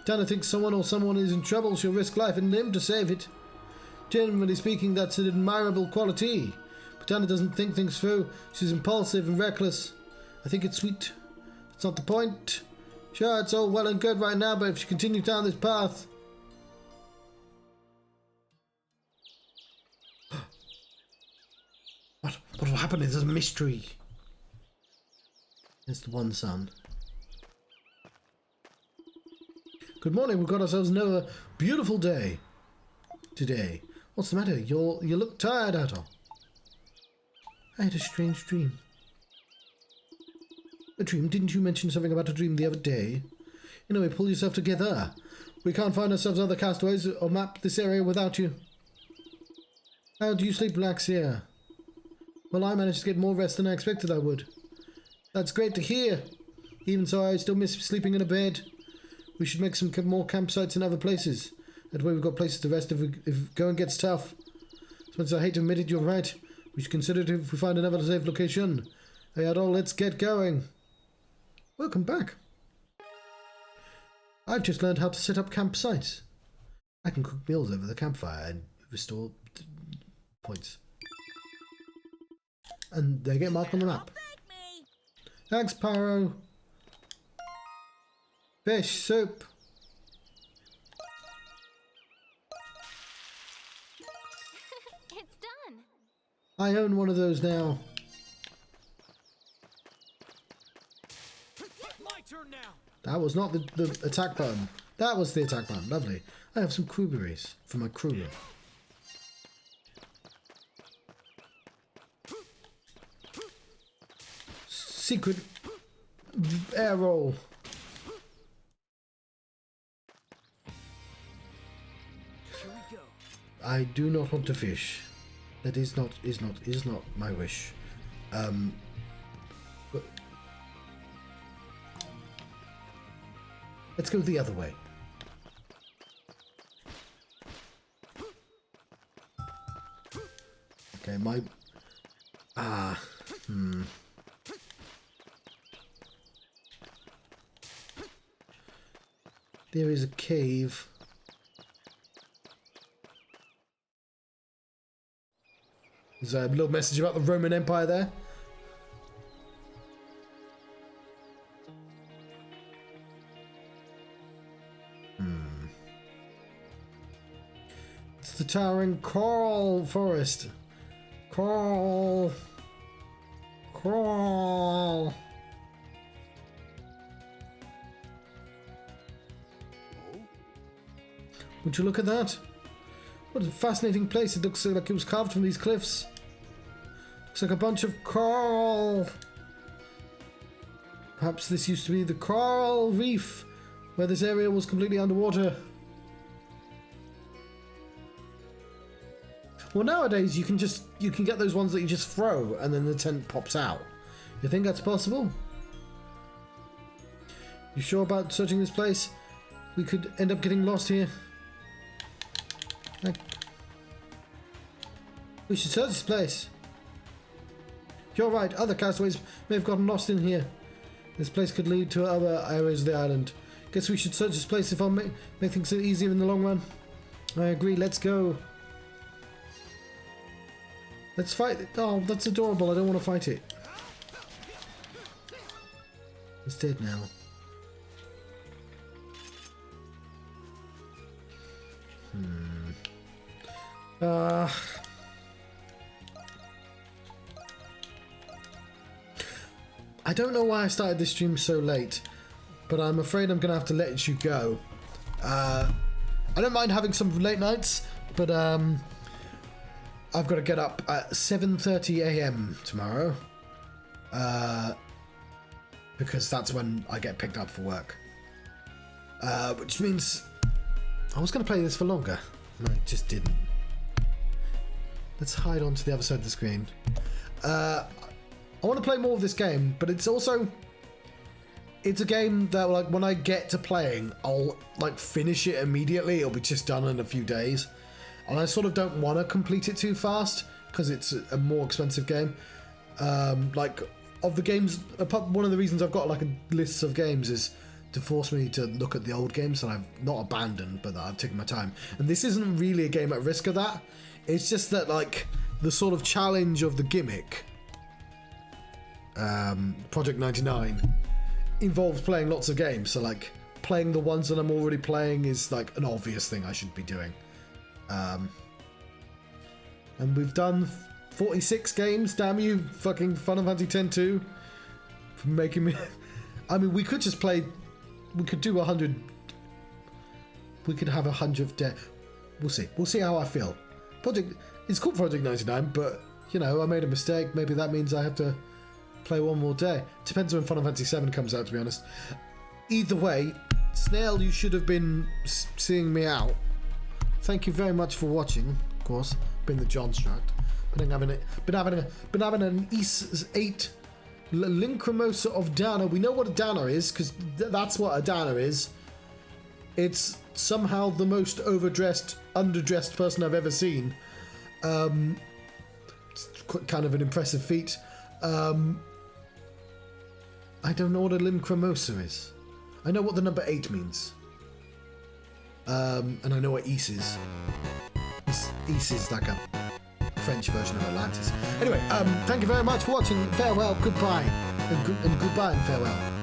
Dana thinks someone or someone is in trouble, she'll risk life and limb to save it. Generally speaking, that's an admirable quality. But Dana doesn't think things through. She's impulsive and reckless. I think it's sweet. That's not the point. Sure, it's all well and good right now, but if she continues down this path... What will happen? There's a mystery. There's the one son. Good morning. We've got ourselves another beautiful day today. What's the matter? You look tired, Adol. I had a strange dream. A dream? Didn't you mention something about a dream the other day? Anyway, pull yourself together. We can't find ourselves other castaways or map this area without you. How do you sleep, Lax, here? Well, I managed to get more rest than I expected I would. That's great to hear. Even so, I still miss sleeping in a bed. We should make some more campsites in other places. That way we've got places to rest if going gets tough. Spencer, I hate to admit it, you're right. We should consider it if we find another safe location. Hey, Adol, let's get going. Welcome back. I've just learned how to set up campsites. I can cook meals over the campfire and restore points. And they get marked on the map. Thanks, Pyro. Fish soup. It's done. I own one of those now. My turn now. That was not the attack button. That was the attack button. Lovely. I have some crewberries for my crew. Secret air roll. Here we go. I do not want to fish. That is not my wish. But let's go the other way. Okay, There is a cave. There's a little message about the Roman Empire there. It's the towering coral forest. Coral. Would you look at that? What a fascinating place. It looks like it was carved from these cliffs. Looks like a bunch of coral. Perhaps this used to be the coral reef, where this area was completely underwater. Well, nowadays you can get those ones that you just throw and then the tent pops out. You think that's possible? You sure about searching this place? We could end up getting lost here. We should search this place. You're right, other castaways may have gotten lost in here. This place could lead to other areas of the island. Guess we should search this place if I'll make things easier in the long run. I agree, let's go. Let's fight it. Oh, that's adorable, I don't want to fight it. It's dead now. I don't know why I started this stream so late, but I'm afraid I'm gonna have to let you go. I don't mind having some late nights, but I've got to get up at 7:30 a.m. tomorrow, because that's when I get picked up for work. Which means I was going to play this for longer, and I just didn't. Let's hide onto the other side of the screen. I want to play more of this game, but it's a game that, like, when I get to playing, I'll like finish it immediately. It'll be just done in a few days, and I sort of don't want to complete it too fast because it's a more expensive game. Like, of the games, one of the reasons I've got like a list of games is to force me to look at the old games that I've not abandoned, but that I've taken my time. And this isn't really a game at risk of that. It's just that, like, the sort of challenge of the gimmick, Project 99, involves playing lots of games. So, like, playing the ones that I'm already playing is, like, an obvious thing I should be doing. And we've done 46 games, damn you, fucking Final Fantasy X-2, for making me... I mean, we could just play... We could do 100... We could have 100th day. We'll see. We'll see how I feel. It's called Project 99, but, you know, I made a mistake. Maybe that means I have to play one more day. Depends when Final Fantasy VII comes out, to be honest. Either way, Snail, you should have been seeing me out. Thank you very much for watching, of course. Been the Johnstruct. Been having an E08 Lacrimosa of Dana. We know what a Dana is, because that's what a Dana is. It's somehow the most overdressed, underdressed person I've ever seen. It's kind of an impressive feat. I don't know what a Lacrimosa is. I know what the number 8 means. And I know what Ys is. Ys is like a French version of Atlantis. Anyway, thank you very much for watching. Farewell, goodbye, and goodbye and farewell.